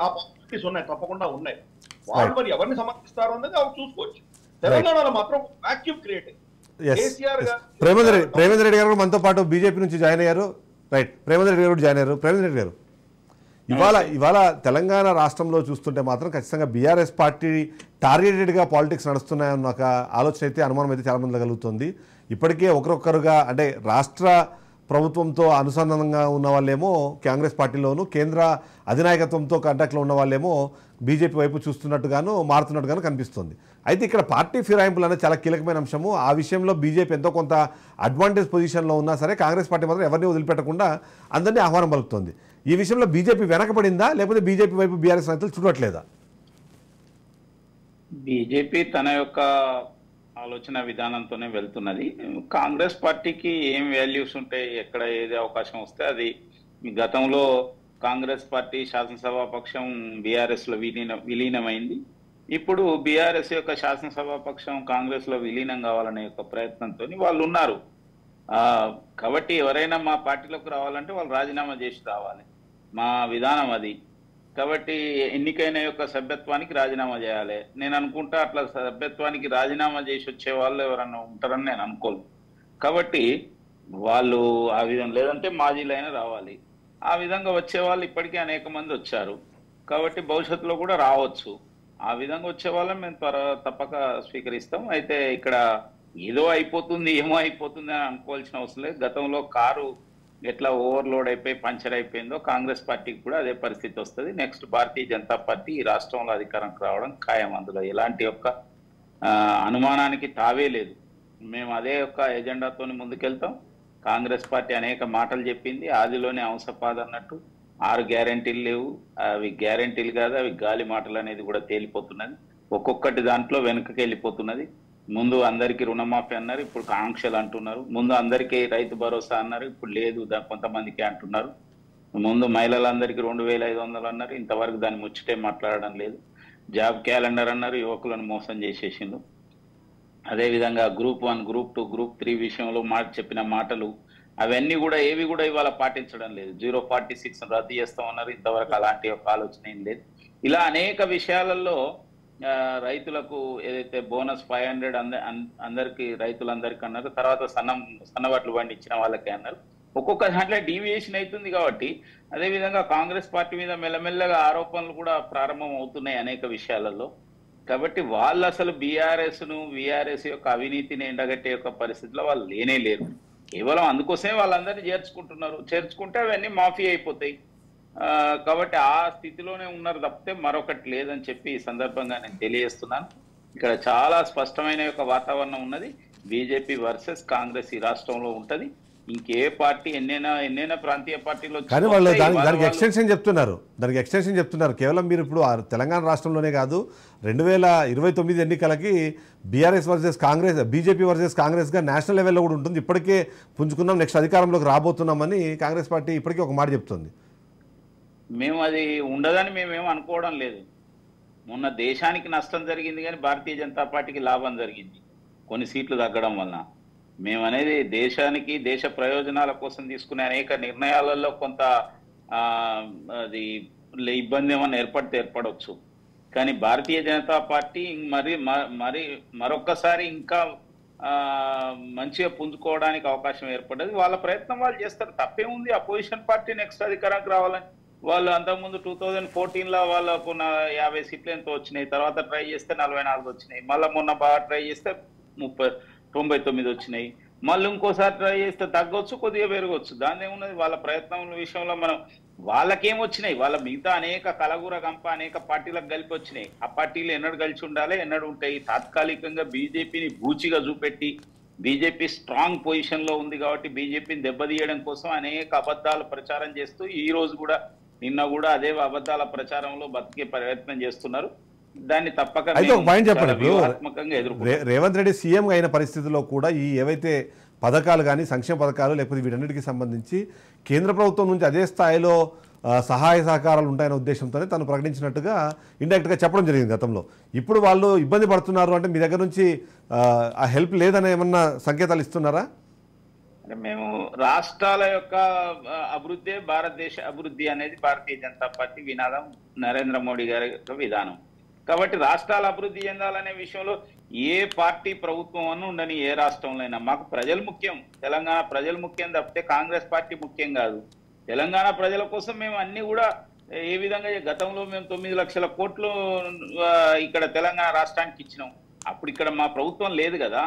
ఆ పార్టీస్ ఉన్నాయి, తప్పకుండా ఉన్నాయి. వాళ్ళు మరి ఎవరిని సమర్థిస్తారు అన్నది అవి చూసుకోవచ్చు. తెలంగాణలో మాత్రం వాక్యూమ్ క్రియేట్ అయింది. Yes, KCR yes. గారు ప్రేమేంద్ర రెడ్డి గారు కూడా మనతో పాటు బీజేపీ నుంచి జాయిన్ అయ్యారు. రైట్, ప్రేమేంద్ర రెడ్డి గారు కూడా జాయిన్ అయ్యారు. ప్రేమేంద్ర రెడ్డి గారు, ఇవాళ తెలంగాణ రాష్ట్రంలో చూస్తుంటే మాత్రం ఖచ్చితంగా బీఆర్ఎస్ పార్టీ టార్గెటెడ్గా పాలిటిక్స్ నడుస్తున్నాయన్న ఒక ఆలోచన అయితే, అనుమానం అయితే చాలా మంది కలుగుతుంది. ఇప్పటికే ఒకరొకరుగా అంటే రాష్ట్ర ప్రభుత్వంతో అనుసంధానంగా ఉన్న వాళ్ళేమో కాంగ్రెస్ పార్టీలోను, కేంద్ర అధినాయకత్వంతో కాంటాక్ట్లో ఉన్న వాళ్ళేమో బీజేపీ వైపు చూస్తున్నట్టుగాను మారుతున్నట్టుగాను కనిపిస్తుంది. అయితే ఇక్కడ పార్టీ ఫిరాయింపులు అనేది చాలా కీలకమైన అంశము. ఆ విషయంలో బీజేపీ ఎంతో కొంత అడ్వాంటేజ్ పొజిషన్లో ఉన్నా సరే కాంగ్రెస్ పార్టీ మాత్రం ఎవరిని వదిలిపెట్టకుండా అందరినీ ఆహ్వానం పలుకుతోంది. ఈ విషయంలో బీజేపీ వెనకబడిందా, లేకపోతే బీజేపీ వైపు బీఆర్ఎస్ నేతలు చూడట్లేదా? బీజేపీ తన యొక్క ఆలోచన విధానంతోనే వెళ్తున్నది. కాంగ్రెస్ పార్టీకి ఏం వాల్యూస్ ఉంటాయి, ఎక్కడ ఏది అవకాశం వస్తే అది. గతంలో కాంగ్రెస్ పార్టీ శాసనసభా పక్షం బీఆర్ఎస్ లో విలీనమైంది. ఇప్పుడు బీఆర్ఎస్ యొక్క శాసనసభా పక్షం కాంగ్రెస్ లో విలీనం కావాలనే యొక్క ప్రయత్నంతో వాళ్ళు ఉన్నారు. కాబట్టి ఎవరైనా మా పార్టీలోకి రావాలంటే వాళ్ళు రాజీనామా చేసి రావాలి, మా విధానం అది. కాబట్టి ఎన్నికైన యొక్క సభ్యత్వానికి రాజీనామా చేయాలి. నేను అనుకుంటా అట్లా సభ్యత్వానికి రాజీనామా చేసి వచ్చే వాళ్ళు ఎవరన్నా ఉంటారని నేను అనుకోను. కాబట్టి వాళ్ళు ఆ విధంగా, లేదంటే మాజీలైనా రావాలి. ఆ విధంగా వచ్చే వాళ్ళు ఇప్పటికీ అనేక మంది వచ్చారు. కాబట్టి భవిష్యత్తులో కూడా రావచ్చు. ఆ విధంగా వచ్చే వాళ్ళని మేము తప్పక స్వీకరిస్తాం. అయితే ఇక్కడ ఏదో అయిపోతుంది, ఏమో అయిపోతుంది అని అనుకోవాల్సిన అవసరం లేదు. గతంలో కారు ఎట్లా ఓవర్లోడ్ అయిపోయి పంచర్ అయిపోయిందో కాంగ్రెస్ పార్టీకి కూడా అదే పరిస్థితి వస్తుంది. నెక్స్ట్ భారతీయ జనతా పార్టీ ఈ రాష్ట్రంలో అధికారంకి రావడం ఖాయం. అందులో ఎలాంటి యొక్క అనుమానానికి తావే లేదు. మేము అదే యొక్క ఎజెండాతో ముందుకెళ్తాం. కాంగ్రెస్ పార్టీ అనేక మాటలు చెప్పింది, ఆదిలోనే అంశపాద అన్నట్టు 6 గ్యారెంటీలు లేవు. అవి గ్యారెంటీలు కాదు, అవి గాలి మాటలు అనేది కూడా తేలిపోతున్నది. ఒక్కొక్కటి దాంట్లో వెనుకకి వెళ్ళిపోతున్నది. ముందు అందరికీ రుణమాఫీ అన్నారు, ఇప్పుడు ఆంక్షలు అంటున్నారు. ముందు అందరికీ రైతు భరోసా అన్నారు, ఇప్పుడు లేదు కొంతమందికి అంటున్నారు. ముందు మహిళలందరికీ 2500 అన్నారు, ఇంతవరకు దాన్ని ముచ్చటే మాట్లాడడం లేదు. జాబ్ క్యాలెండర్ అన్నారు, యువకులను మోసం చేసేసిండు. అదేవిధంగా గ్రూప్ 1, గ్రూప్ 2, గ్రూప్ 3 విషయంలో చెప్పిన మాటలు అవన్నీ కూడా ఏవి కూడా ఇవాళ పాటించడం లేదు. 046 రద్దు చేస్తామన్నారు, ఇంతవరకు అలాంటి ఒక ఆలోచన ఏం లేదు. ఇలా అనేక విషయాలలో రైతులకు ఏదైతే బోనస్ 500 అందరికి రైతులందరికీ అన్నారు. తర్వాత సన్నవడ్లు పండించిన వాళ్ళకే అన్నారు. ఒక్కొక్క దాంట్లో డీవియేషన్ అవుతుంది. కాబట్టి అదేవిధంగా కాంగ్రెస్ పార్టీ మీద మెల్లమెల్లగా ఆరోపణలు కూడా ప్రారంభం అవుతున్నాయి అనేక విషయాలలో. కాబట్టి వాళ్ళు అసలు బీఆర్ఎస్ యొక్క అవినీతిని ఎండగట్టే యొక్క పరిస్థితిలో వాళ్ళు లేనే లేరు. కేవలం అందుకోసమే వాళ్ళందరినీ చేర్చుకుంటే అవన్నీ మాఫీ అయిపోతాయి. కాబట్టి ఆ స్థితిలోనే ఉన్నారు తప్పితే మరొకటి లేదని చెప్పి ఈ సందర్భంగా నేను తెలియజేస్తున్నాను. ఇక్కడ చాలా స్పష్టమైన యొక్క వాతావరణం ఉన్నది. బీజేపీ వర్సెస్ కాంగ్రెస్ ఈ రాష్ట్రంలో ఉంటది. ఇంకే పార్టీ ఎన్నైనా ప్రాంతీయ పార్టీలో కానీ వాళ్ళు దానికి ఎక్స్టెన్షన్ చెప్తున్నారు. కేవలం మీరు ఇప్పుడు తెలంగాణ రాష్ట్రంలోనే కాదు, 2029 ఎన్నికలకి BRS versus Congress, BJP versus కాంగ్రెస్గా నేషనల్ లెవెల్లో కూడా ఉంటుంది. ఇప్పటికే పుంజుకున్నాం, నెక్స్ట్ అధికారంలోకి రాబోతున్నామని కాంగ్రెస్ పార్టీ ఇప్పటికీ ఒక మాట చెప్తుంది. మేము అది ఉండదని మేమేం అనుకోవడం లేదు. మొన్న దేశానికి నష్టం జరిగింది కానీ భారతీయ జనతా పార్టీకి లాభం జరిగింది కొన్ని సీట్లు తగ్గడం వలన. మేము అనేది దేశానికి, దేశ ప్రయోజనాల కోసం తీసుకునే అనేక నిర్ణయాలలో కొంత అది ఇబ్బంది ఏమన్నా ఏర్పడవచ్చు. కానీ భారతీయ జనతా పార్టీ మరొక్కసారి ఇంకా మంచిగా పుంజుకోవడానికి అవకాశం ఏర్పడ్డది. వాళ్ళ ప్రయత్నం వాళ్ళు చేస్తారు, తప్పేముంది. అపోజిషన్ పార్టీ నెక్స్ట్ అధికారానికి రావాలని వాళ్ళు అంతకుముందు 2014లో వాళ్ళకు 50 సీట్లు ఎంతో వచ్చినాయి. తర్వాత ట్రై చేస్తే 44 వచ్చినాయి. మళ్ళీ మొన్న బాగా ట్రై చేస్తే 99 వచ్చినాయి. మళ్ళీ ఇంకోసారి ట్రై చేస్తే తగ్గొచ్చు, కొద్దిగా పెరగవచ్చు. దాని ఏమున్నది. వాళ్ళ ప్రయత్నం విషయంలో మనం వాళ్ళకేమొచ్చినాయి, వాళ్ళ మిగతా అనేక కలగూర గంప అనేక పార్టీలకు కలిపి వచ్చినాయి. ఆ పార్టీలు ఎన్నడు కలిసి ఉండాలి, ఎన్నడు ఉంటాయి. తాత్కాలికంగా బీజేపీని బూచిగా చూపెట్టి, బీజేపీ స్ట్రాంగ్ పొజిషన్ లో ఉంది కాబట్టి బీజేపీని దెబ్బతీయడం కోసం అనేక అబద్ధాలు ప్రచారం చేస్తూ ఈ రోజు కూడా, నిన్న కూడా అదే అబద్ధాల ప్రచారంలో బతికే ప్రయత్నం చేస్తున్నారు. దాన్ని తప్పక అయితే ఒక పాయింట్ చెప్పండి. రేవంత్ రెడ్డి సీఎం అయిన పరిస్థితుల్లో కూడా ఈ ఏవైతే పథకాలు కానీ, సంక్షేమ పథకాలు లేకపోతే వీటన్నిటికీ సంబంధించి కేంద్ర ప్రభుత్వం నుంచి అదే స్థాయిలో సహాయ సహకారాలు ఉంటాయనే ఉద్దేశంతోనే తను ప్రకటించినట్టుగా ఇండైరెక్ట్గా చెప్పడం జరిగింది గతంలో. ఇప్పుడు వాళ్ళు ఇబ్బంది పడుతున్నారు అంటే మీ దగ్గర నుంచి ఆ హెల్ప్ లేదని ఏమన్నా సంకేతాలు ఇస్తున్నారా? అంటే మేము రాష్ట్రాల యొక్క అభివృద్ధి, భారతదేశ అభివృద్ధి అనేది భారతీయ జనతా పార్టీ వినాదం, నరేంద్ర మోడీ గారి యొక్క విధానం. కాబట్టి రాష్ట్రాల అభివృద్ధి చెందాలనే విషయంలో ఏ పార్టీ ప్రభుత్వం అని ఉండని, ఏ రాష్ట్రంలో అయినా మాకు ప్రజలు ముఖ్యం, తెలంగాణ ప్రజలు ముఖ్యం తప్పితే కాంగ్రెస్ పార్టీ ముఖ్యం కాదు. తెలంగాణ ప్రజల కోసం మేము అన్ని కూడా ఏ విధంగా గతంలో మేము 9 లక్షల కోట్లు ఇక్కడ తెలంగాణ రాష్ట్రానికి ఇచ్చినాం. అప్పుడు ఇక్కడ మా ప్రభుత్వం లేదు కదా.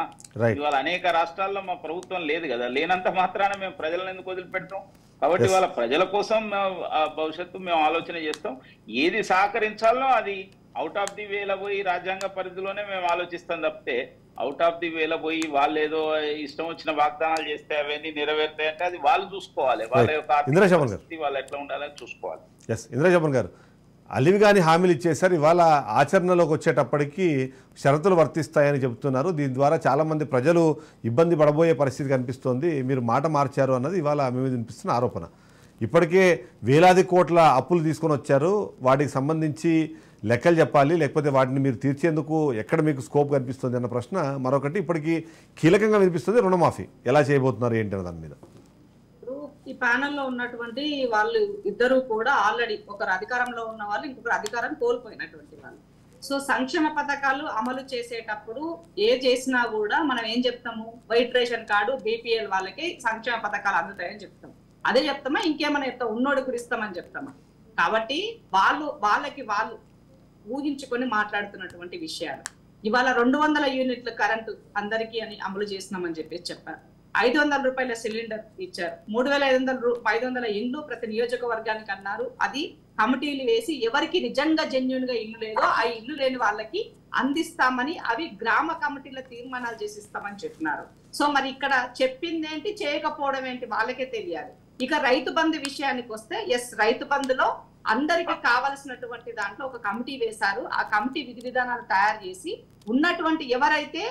ఇవాళ అనేక రాష్ట్రాల్లో మా ప్రభుత్వం లేదు కదా. లేనంత మాత్రాన మేము ప్రజలను ఎందుకు వదిలిపెడతాం? కాబట్టి వాళ్ళ ప్రజల కోసం భవిష్యత్తు మేము ఆలోచన చేస్తాం. ఏది సహకరించాలో అది అవుట్ ఆఫ్ ది వేలో పోయి రాజ్యాంగ పరిధిలోనే మేము ఆలోచిస్తాం తప్పితే అవుట్ ఆఫ్ ది వేలో పోయి వాళ్ళు ఏదో ఇష్టం వచ్చిన వాగ్దానాలు చేస్తే అవన్నీ నెరవేరుతాయంటే అది వాళ్ళు చూసుకోవాలి. వాళ్ళ యొక్క పరిస్థితి వాళ్ళు ఎట్లా ఉండాలని చూసుకోవాలి. ఇంద్రజపన్ గారు, అలివిగాని హామీలు ఇచ్చేసారు, ఇవాళ ఆచరణలోకి వచ్చేటప్పటికీ షరతులు వర్తిస్తాయని చెబుతున్నారు. దీని ద్వారా చాలామంది ప్రజలు ఇబ్బంది పడబోయే పరిస్థితి కనిపిస్తోంది. మీరు మాట మార్చారు అన్నది ఇవాళ మీ మీద వినిపిస్తున్న ఆరోపణ. ఇప్పటికే వేలాది కోట్ల అప్పులు తీసుకొని వచ్చారు, వాటికి సంబంధించి లెక్కలు చెప్పాలి, లేకపోతే వాటిని మీరు తీర్చేందుకు ఎక్కడ మీకు స్కోప్ కనిపిస్తుంది అన్న ప్రశ్న మరొకటి ఇప్పటికీ కీలకంగా వినిపిస్తుంది. రుణమాఫీ ఎలా చేయబోతున్నారు ఏంటి అన్న దాని మీద ఈ ప్యానెల్లో ఉన్నటువంటి వాళ్ళు ఇద్దరు కూడా ఆల్రెడీ ఒకరు అధికారంలో ఉన్న వాళ్ళు, ఇంకొకరు అధికారం కోల్పోయినటువంటి వాళ్ళు. సో సంక్షేమ పథకాలు అమలు చేసేటప్పుడు ఏ చేసినా కూడా మనం ఏం చెప్తాము, వైట్ రేషన్ కార్డు బీపీఎల్ వాళ్ళకి సంక్షేమ పథకాలు అందుతాయని చెప్తాం. అదే చెప్తామా, ఇంకేమైనా చెప్తాం, ఉన్నోడు గురిస్తామని చెప్తామా? కాబట్టి వాళ్ళకి వాళ్ళు ఊహించుకొని మాట్లాడుతున్నటువంటి విషయాలు. ఇవాళ 200 యూనిట్ల కరెంటు అందరికీ అని అమలు చేస్తున్నామని చెప్పేసి చెప్పారు. 500 రూపాయల సిలిండర్ ఇచ్చారు. 3500 ఇండ్లు ప్రతి నియోజకవర్గానికి అన్నారు. అది కమిటీలు వేసి ఎవరికి నిజంగా జెన్యూన్ గా ఇల్లు లేదో ఆ ఇల్లు లేని వాళ్ళకి అందిస్తామని అవి గ్రామ కమిటీల తీర్మానాలు చేసిస్తామని చెప్పినారు. సో మరి ఇక్కడ చెప్పింది ఏంటి, చేయకపోవడం ఏంటి వాళ్ళకే తెలియాలి. ఇక రైతు బంధు విషయానికి వస్తే, ఎస్, రైతు బంధులో అందరికి కావలసినటువంటి దాంట్లో ఒక కమిటీ వేశారు. ఆ కమిటీ విధి విధానాలు తయారు చేసి ఉన్నటువంటి ఎవరైతే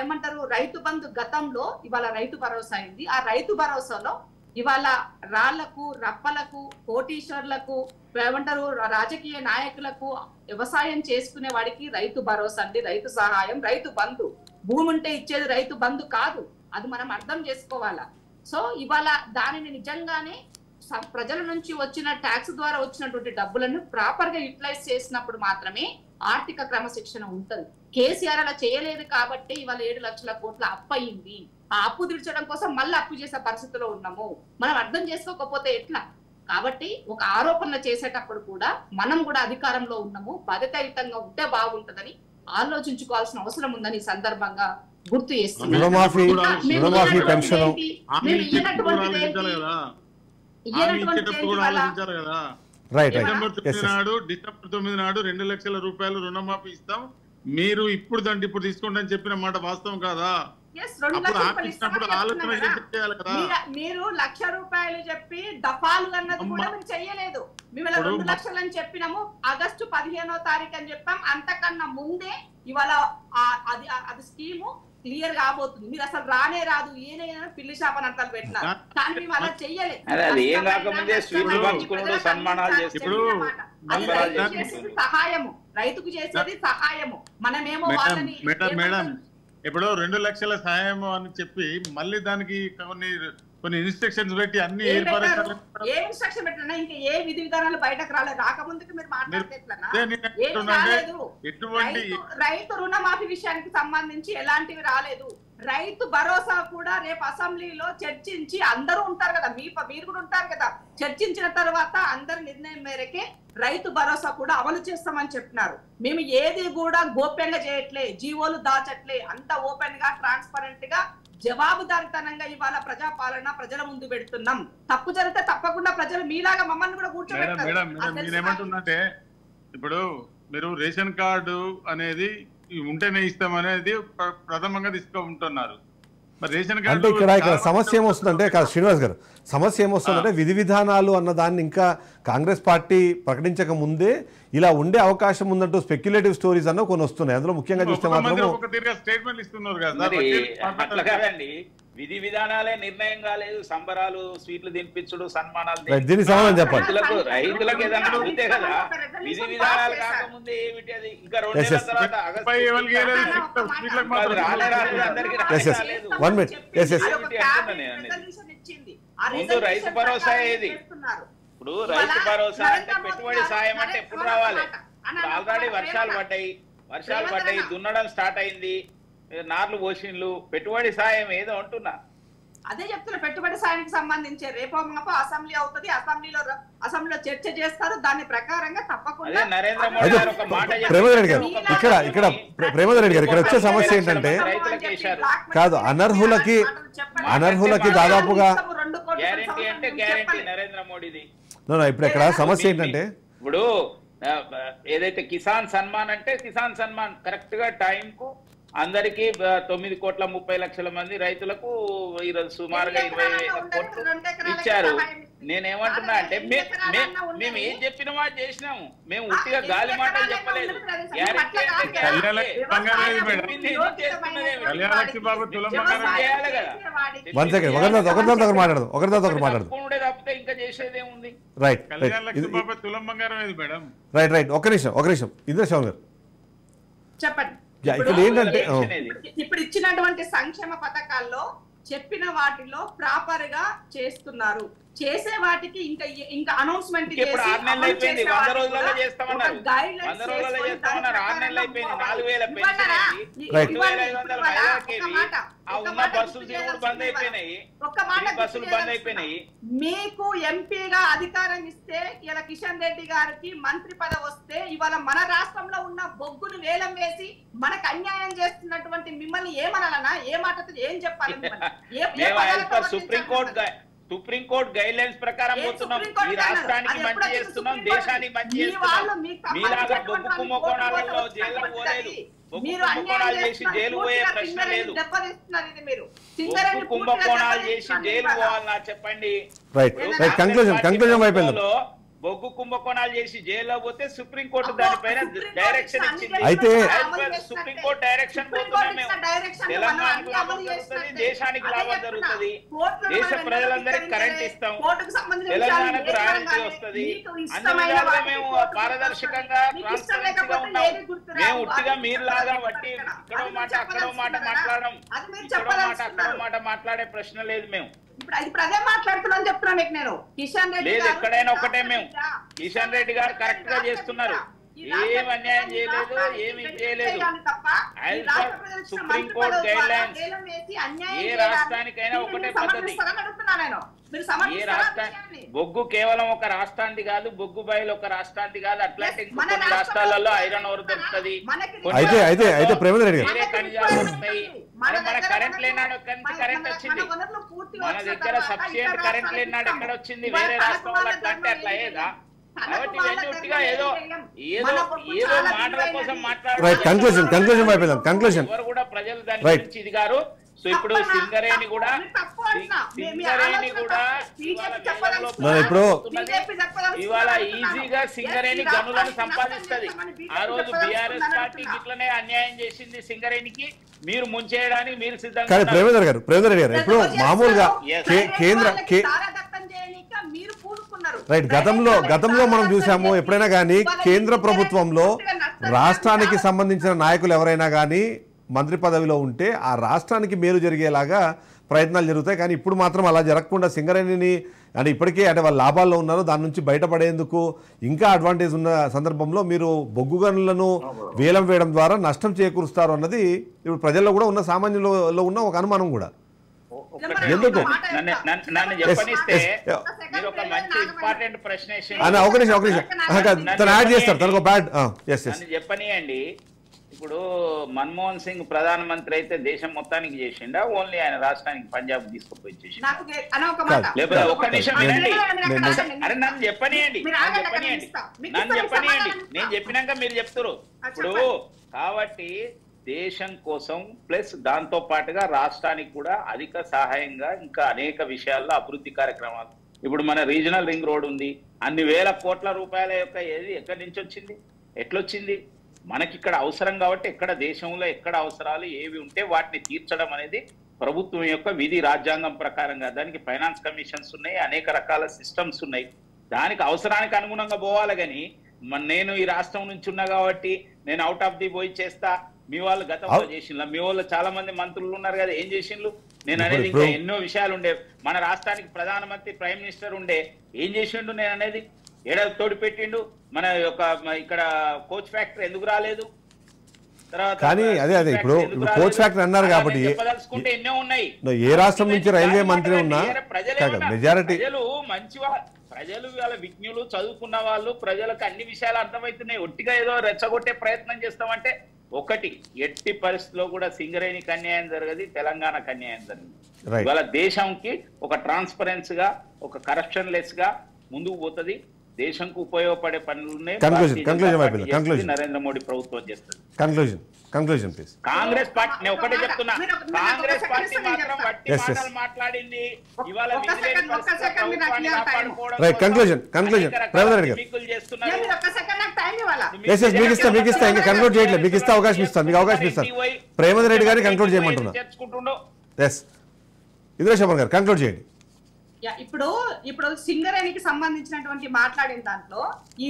ఏమంటారు రైతు బంధు గతంలో ఇవాళ రైతు భరోసా అయింది. ఆ రైతు భరోసాలో ఇవాళ రాళ్లకు, రప్పలకు, కోటీశ్వర్లకు, ఏమంటారు రాజకీయ నాయకులకు, వ్యవసాయం చేసుకునే వాడికి రైతు భరోసా అండి, రైతు సహాయం, రైతు బంధు. భూమి ఉంటే ఇచ్చేది రైతు బంధు కాదు, అది మనం అర్థం చేసుకోవాలా. సో ఇవాళ దానిని నిజంగానే ప్రజల నుంచి వచ్చిన ట్యాక్స్ ద్వారా వచ్చినటువంటి డబ్బులను ప్రాపర్ గా యూటిలైజ్ చేసినప్పుడు మాత్రమే ఆర్థిక క్రమశిక్షణ ఉంటది. కేసీఆర్ అలా చేయలేదు కాబట్టి ఇవాళ 7 లక్షల కోట్ల అప్పు అయింది. ఆ అప్పు తీర్చడం కోసం మళ్ళీ అప్పు చేసే పరిస్థితిలో ఉన్నాము. మనం అర్థం చేసుకోకపోతే ఎట్లా? కాబట్టి ఒక ఆరోపణలు చేసేటప్పుడు కూడా మనం కూడా అధికారంలో ఉన్నాము, బాధ్యతాయుతంగా ఉంటే బాగుంటదని ఆలోచించుకోవాల్సిన అవసరం ఉందని ఈ సందర్భంగా గుర్తు చేస్తున్నాం. డిసెంబర్ 9 నాడు 2 లక్షల రూపాయలు రుణమాఫీ ఇస్తాం, మీరు ఇప్పుడు తీసుకోండి అని చెప్పిన మాట వాస్తవం కాదా? మీరు 1,00,000 రూపాయలు చెప్పి దఫాలు అన్నది కూడా మీరు చెయ్యలేదు. మేము 2 లక్షలు అని చెప్పినాము, ఆగస్టు 15వ తారీఖు అని చెప్పాం. అంతకన్నా ముందే ఇవాళ అది స్కీము క్లియర్ కాబోతుంది. మీరు అసలు రానే రాదు, ఏదైనా పిల్లి శాపన అర్థాలు పెట్టినారు, కానీ మేము అలా చెయ్యలేదు. సహాయము, రైతుకు చేసేది సహాయము. మనమేమో వాళ్ళని మేడం ఇప్పుడు 2 లక్షల సహాయం అని చెప్పి మళ్ళీ దానికి కొన్ని ఇన్స్ట్రక్షన్స్ పెట్టి అన్ని ఏ ఇన్స్ట్రక్షన్ పెట్టినా ఇంకా ఏ విధి విధానాలు బయటకు రాలేదు. రాకముందుకు మీరు మాట్లాడితే రైతు రుణమాఫీ విషయానికి సంబంధించి ఎలాంటివి రాలేదు. రైతు భరోసా కూడా రేపు అసెంబ్లీలో చర్చించి, అందరూ ఉంటారు కదా, మీరు కూడా ఉంటారు కదా, చర్చించిన తర్వాత అందరి నిర్ణయం మేరకే రైతు భరోసా కూడా అమలు చేస్తామని చెప్పినారు. మేము ఏది కూడా గోప్యంగా చేయట్లే, జీవోలు దాచట్లే, అంత ఓపెన్ గా ట్రాన్స్పరెంట్ గా జవాబుదారితనంగా ఇవాళ ప్రజాపాలన ప్రజల ముందు పెడుతున్నాం. తప్పు జరిగితే తప్పకుండా ప్రజలు మీలాగా మమ్మల్ని కూడా కూర్చోబెట్టారు. ఇప్పుడు మీరు రేషన్ కార్డు అనేది ఉంటేనే ఇస్తామనేది ప్రథమంగా తీసుకుంటున్నారు. అంటే ఇక్కడ సమస్య ఏమొస్తుందంటే శ్రీనివాస్ గారు, సమస్య ఏమొస్తుందంటే విధి విధానాలు అన్న దాన్ని ఇంకా కాంగ్రెస్ పార్టీ ప్రకటించక ముందే ఇలా ఉండే అవకాశం ఉందంటూ స్పెక్యులేటివ్ స్టోరీస్ అన్న కొన్ని వస్తున్నాయి. అందులో ముఖ్యంగా చూస్తే మాత్రం విధి విధానాలే నిర్ణయం కాలేదు, సంబరాలు, స్వీట్లు తినిపించుడు, సన్మానాలు. దీనికి సమాధానం చెప్పండి. రైతులకు ఏదైనా అడిగితే కదా, విధి విధానాలు కాకముందే ఏమిటి అది, ఇంకా 2 నెలల తర్వాత ముందు రైతు భరోసా ఏది? ఇప్పుడు రైతు భరోసా అంటే పెట్టుబడి సాయం అంటే ఎప్పుడు రావాలి? ఆల్రెడీ వర్షాలు పడ్డాయి, వర్షాలు పడ్డాయి, దున్నడం స్టార్ట్ అయింది, నార్లు పోషిన్లు, పెట్టుబడి సాయం ఏదో అంటున్నా. అదే చెప్తున్నా, పెట్టుబడి సాయానికి సంబంధించి రేపో మాపో అసెంబ్లీ అవుతుంది, అసెంబ్లీలో చర్చ చేస్తారు, దాని ప్రకారంగా తప్పకుండా నరేంద్ర మోడీ గారు ఒక మాట ప్రేమేంద్ర రెడ్డి గారు ఇక్కడ ప్రేమేంద్ర రెడ్డి గారు ఇక్కడ వచ్చే సమస్య ఏంటంటే కాదు అనర్హులకి దాదాపుగా గ్యారెంటీ అంటే గ్యారెంటీ నరేంద్ర మోడీది. ఇప్పుడు ఇక్కడ సమస్య ఏంటంటే ఇప్పుడు ఏదైతే కిసాన్ సన్మాన్ అంటే కిసాన్ సన్మాన్ కరెక్ట్ గా టైం కు అందరికి 9,30,00,000 మంది రైతులకు ఈరోజు సుమారుగా 20,000 కోట్లు ఇచ్చారు. నేనేమంటున్నా అంటే మేము ఏం చెప్పిన మాట చేసినాము, మేము ఉట్టిగా గాలి మాటలు చెప్పలేదు. తప్పితే ఇంకా చేసేది ఏముంది? రైట్ ఒక నిమిషం ఇంద్రశేఖర్ గారు చెప్పండి. ఇక్కడ ఏంటంటే ఇప్పుడు ఇచ్చినటువంటి సంక్షేమ పథకాల్లో చెప్పిన వాటిలో ప్రాపర్ గా చేస్తున్నారు, చేసే వాటికి ఇంకా అనౌన్స్మెంట్ చేసి 100 నెలలు అయిపోయింది, 100 రోజులలో చేస్తామన్నారు, 100 రోజులలో చేస్తామన్నారు, 6 నెలలు అయిపోయింది, 4,000 పెన్షన్ అయింది, 2,500 మహిళలకి ఆ ఉన్న బస్సులు తిరుగుడు బంద్ అయిపోయినాయి, బస్సులు బంద్ అయిపోయినాయి. మీకు ఎంపీగా అధికారం ఇస్తే ఇలా కిషన్ రెడ్డి గారికి మంత్రి పదవి వస్తే ఇవాళ మన రాష్ట్రంలో ఉన్న బొగ్గును వేలం వేసి మనకు అన్యాయం చేస్తున్నటువంటి మిమ్మల్ని ఏమనాలన్నా, ఏ మాటతో ఏం చెప్పాలి? సుప్రీంకోర్టు గైడ్ లైన్స్ ప్రకారం పోతున్నాం, ఈ రాష్ట్రానికి మంచి చేస్తున్నాం, దేశానికి మంచి చేస్తున్నాం. మీలాగా బొగ్గు కుంభకోణాలలో జైలు పోలేదు, బొగ్గు కుంభకోణాలు చేసి జైలు పోయే ప్రశ్న లేదు. బొగ్గు కుంభకోణాలు చేసి జైలు పోవాలన్నా చెప్పండి. బొగ్గు కుంభకోణాలు చేసి జైల్లో పోతే సుప్రీంకోర్టు దానిపైన డైరెక్షన్ ఇచ్చింది. అయితే సుప్రీంకోర్టు డైరెక్షన్ పోతున్నాం మేము. తెలంగాణకు లాభం జరుగుతుంది, దేశానికి లాభం జరుగుతుంది, దేశ ప్రజలందరికీ కరెంట్ ఇస్తాం, తెలంగాణకు రాయల్టీ వస్తుంది. అన్ని విధాలుగా మేము పారదర్శకంగా ట్రాన్స్పరెన్సీగా ఉన్నాం. మేము ఉట్టిగా మీరులాగా వట్టి ఇక్కడో మాట అక్కడో మాట మాట్లాడడం, ఇక్కడో మాట అక్కడో మాట మాట్లాడే ప్రశ్న లేదు. మేము ఇప్పుడు అదే మాట్లాడుతున్నాను చెప్తున్నా మీకు నేను. కిషన్ రెడ్డి లేదు, ఎక్కడైనా ఒకటే మేము. కిషన్ రెడ్డి గారు కరెక్ట్ గా చేస్తున్నారు, ఏం అన్యాయం చేయలేదు, ఏమి చేయలేదు. సుప్రీంకోర్టు గైడ్ లైన్స్ ఏ రాష్ట్రానికైనా ఒకటే పద్ధతి. ఏ రాష్ట్రాన్ని బొగ్గు కేవలం ఒక రాష్ట్రానికి కాదు, బొగ్గు బయలు ఒక రాష్ట్రానికి కాదు, అట్లాంటి కొన్ని రాష్ట్రాలలో ఐరన్ ఓర్ దొరుకుతుంది, వేరే ఖనిజాలు వస్తాయి. మన కరెంట్ లేనాడు కరెంట్ వచ్చింది, మన దగ్గర సఫిషియెంట్ కరెంట్ లేనాడు ఎక్కడ వచ్చింది? వేరే రాష్ట్రం వాళ్ళు అట్లా అంటే అట్లా అయ్యేదా? కాబట్టి ఇవన్నీ ఉట్టిగా ఏదో మాటల కోసం మాట్లాడారు. ఎవరు కూడా ప్రజలు దాని గురించి ఇది గారు. సో ఇప్పుడు సింగరేణి కూడా ఇవాళ ఈజీగా సింగరేణి గనులను సంపాదిస్తుంది. ఆ రోజు బీఆర్ఎస్ పార్టీ ఇట్లనే అన్యాయం చేసింది సింగరేణికి, మీరు ముంచేయడానికి మీరు సిద్ధంగా. ప్రేమేంద్ర గారు ఇప్పుడు మామూలుగా రైట్ గతంలో మనం చూసాము, ఎప్పుడైనా కానీ కేంద్ర ప్రభుత్వంలో రాష్ట్రానికి సంబంధించిన నాయకులు ఎవరైనా కానీ మంత్రి పదవిలో ఉంటే ఆ రాష్ట్రానికి మేలు జరిగేలాగా ప్రయత్నాలు జరుగుతాయి. కానీ ఇప్పుడు మాత్రం అలా జరగకుండా సింగరేణిని అంటే ఇప్పటికే అంటే వాళ్ళు లాభాల్లో ఉన్నారు, దాని నుంచి బయటపడేందుకు ఇంకా అడ్వాంటేజ్ ఉన్న సందర్భంలో మీరు బొగ్గు గనులను వేలం వేయడం ద్వారా నష్టం చేకూరుస్తారు అన్నది ఇప్పుడు ప్రజల్లో కూడా ఉన్న సామాన్యులలో ఉన్న ఒక అనుమానం కూడా. ఎందుకు నన్ను చెప్పనిస్తే మీరు ఒక మంచి ఇంపార్టెంట్ ప్రశ్న ఒక నిమిషం తను యాడ్ చేస్తారు, తనకు బ్యాడ్ నన్ను చెప్పనియండి. ఇప్పుడు మన్మోహన్ సింగ్ ప్రధానమంత్రి అయితే దేశం మొత్తానికి చేసిండా, ఓన్లీ ఆయన రాష్ట్రానికి పంజాబ్ తీసుకుపోయి చేసిండా? లేకపోతే ఒక్క నిమిషం వినండి. అరే నన్ను చెప్పనియండి, నేను చెప్పినాక మీరు చెప్తారు. ఇప్పుడు కాబట్టి దేశం కోసం ప్లస్ దాంతో పాటుగా రాష్ట్రానికి కూడా అధిక సహాయంగా ఇంకా అనేక విషయాల్లో అభివృద్ధి కార్యక్రమాలు. ఇప్పుడు మన రీజనల్ రింగ్ రోడ్ ఉంది, అన్ని వేల కోట్ల రూపాయల యొక్క ఏది ఎక్కడి నుంచి వచ్చింది, ఎట్లొచ్చింది? మనకి ఇక్కడ అవసరం కాబట్టి ఎక్కడ దేశంలో ఎక్కడ అవసరాలు ఏవి ఉంటే వాటిని తీర్చడం అనేది ప్రభుత్వం యొక్క విధి, రాజ్యాంగం ప్రకారంగా. దానికి ఫైనాన్స్ కమిషన్స్ ఉన్నాయి, అనేక రకాల సిస్టమ్స్ ఉన్నాయి, దానికి అవసరానికి అనుగుణంగా పోవాలి. కానీ నేను ఈ రాష్ట్రం నుంచి ఉన్నా కాబట్టి నేను అవుట్ ఆఫ్ ది పోయి చేస్తా, మీ వాళ్ళు గతంలో చేసిండ్రు, మీ వాళ్ళు చాలా మంది మంత్రులు ఉన్నారు కదా, ఏం చేసిండ్రు? నేను అనేది ఇంకా ఎన్నో విషయాలు ఉండే. మన రాష్ట్రానికి ప్రధానమంత్రి ప్రైమ్ మినిస్టర్ ఉండే, ఏం చేసిండు? నేను అనేది ఏడాది తోడు పెట్టిండు. మన యొక్క ఇక్కడ కోచ్ ఫ్యాక్టరీ ఎందుకు రాలేదు? కానీ అదే ఇప్పుడు కోచ్ ఫ్యాక్టరీ అన్నారు కాబట్టి ఎన్నో ఉన్నాయి. ఏ రాష్ట్రం నుంచి రైల్వే మంత్రి ఉన్నా మెజారిటీ ప్రజలు వాళ్ళ విజ్ఞులు చదువుకున్న వాళ్ళు, ప్రజలకు అన్ని విషయాలు అర్థమవుతున్నాయి. ఒట్టిగా ఏదో రెచ్చగొట్టే ప్రయత్నం చేస్తామంటే ఒకటి ఎట్టి పరిస్థితిలో కూడా సింగరేణికి అన్యాయం జరగదు, తెలంగాణకు అన్యాయం జరగదు. ఇవాళ దేశంకి ఒక ట్రాన్స్పరెన్సీ గా, ఒక కరప్షన్ లెస్ గా ముందుకు పోతుంది. దేశంకు ఉపయోగపడే పనులునే నరేంద్ర మోడీ ప్రభుత్వం చేస్తుంది. Conclusion please. కాంగ్రెస్ పార్టీ నేను ఒకటే చెప్తున్నా, కాంగ్రెస్ పార్టీ మాత్రం వట్టి మాటలు మాట్లాడింది. ఇవాళ ప్రేమేందర్ రెడ్డి గారిని కంక్లూడ్ చేయమంటున్నా. ఇంద్రశేఖర్ గారు కంక్లూడ్ చేయండి. ఇప్పుడు సింగరేణికి సంబంధించినటువంటి మాట్లాడిన దాంట్లో ఈ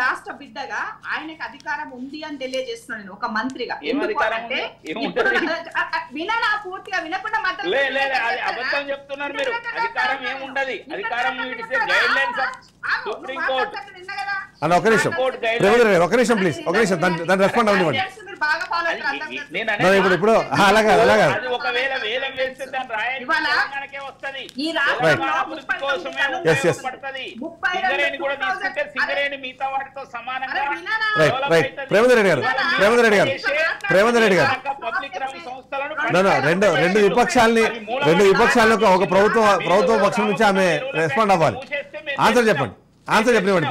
రాష్ట్ర బిడ్డగా ఆయనకు అధికారం ఉంది అని తెలియజేస్తున్నాను నేను ఒక మంత్రిగా. విననా పూర్తిగా వినకుండా అబద్ధం చెప్తున్నారు మీరు. అధికారం ఏముండదు, అధికారం సుప్రీంకోర్టు. అన్న ఒక నిమిషం ఒక నిమిషం ప్లీజ్, ఒక నిమిషం దాన్ని రెస్పాండ్ అవ్వండి. ఇప్పుడు అలాగా ఒకవేళ వేలం వేస్తే దాని రాయల్ వస్తుంది. రెండు విపక్షాలను ఒక ప్రభుత్వ పక్షం నుంచి ఆమె రెస్పాండ్ అవ్వాలి. ఆన్సర్ చెప్పండి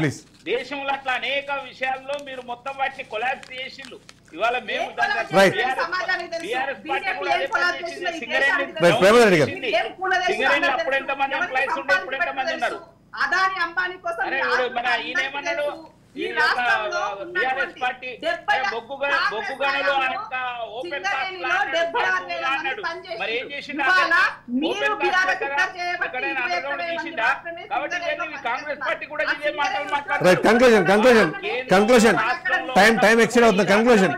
ప్లీజ్. దేశంలో అట్లా అనేక విషయాల్లో మీరు మొత్తం వాటిని కొలాప్స్ చేసిండ్రు. ఇవాళ మేము అప్పుడు ఎంతమంది ఎంప్లాయీస్ ఉండే, ఇప్పుడు ఎంతమంది ఉన్నారు? అదాని అంబానీ కోసం ఈయనేమన్నాడు, టిఆర్ఎస్ పార్టీ బొగ్గు గనులు ఓపెన్ అన్నాడు. మరి ఏం చేసిందా? కాబట్టి కాంగ్రెస్ పార్టీ కూడా ఇదే మాటలు మాట్లాడుతున్నారు. కంక్లూజన్ టైం ఎక్సీడ్ అవుతుంది. కంక్లూజన్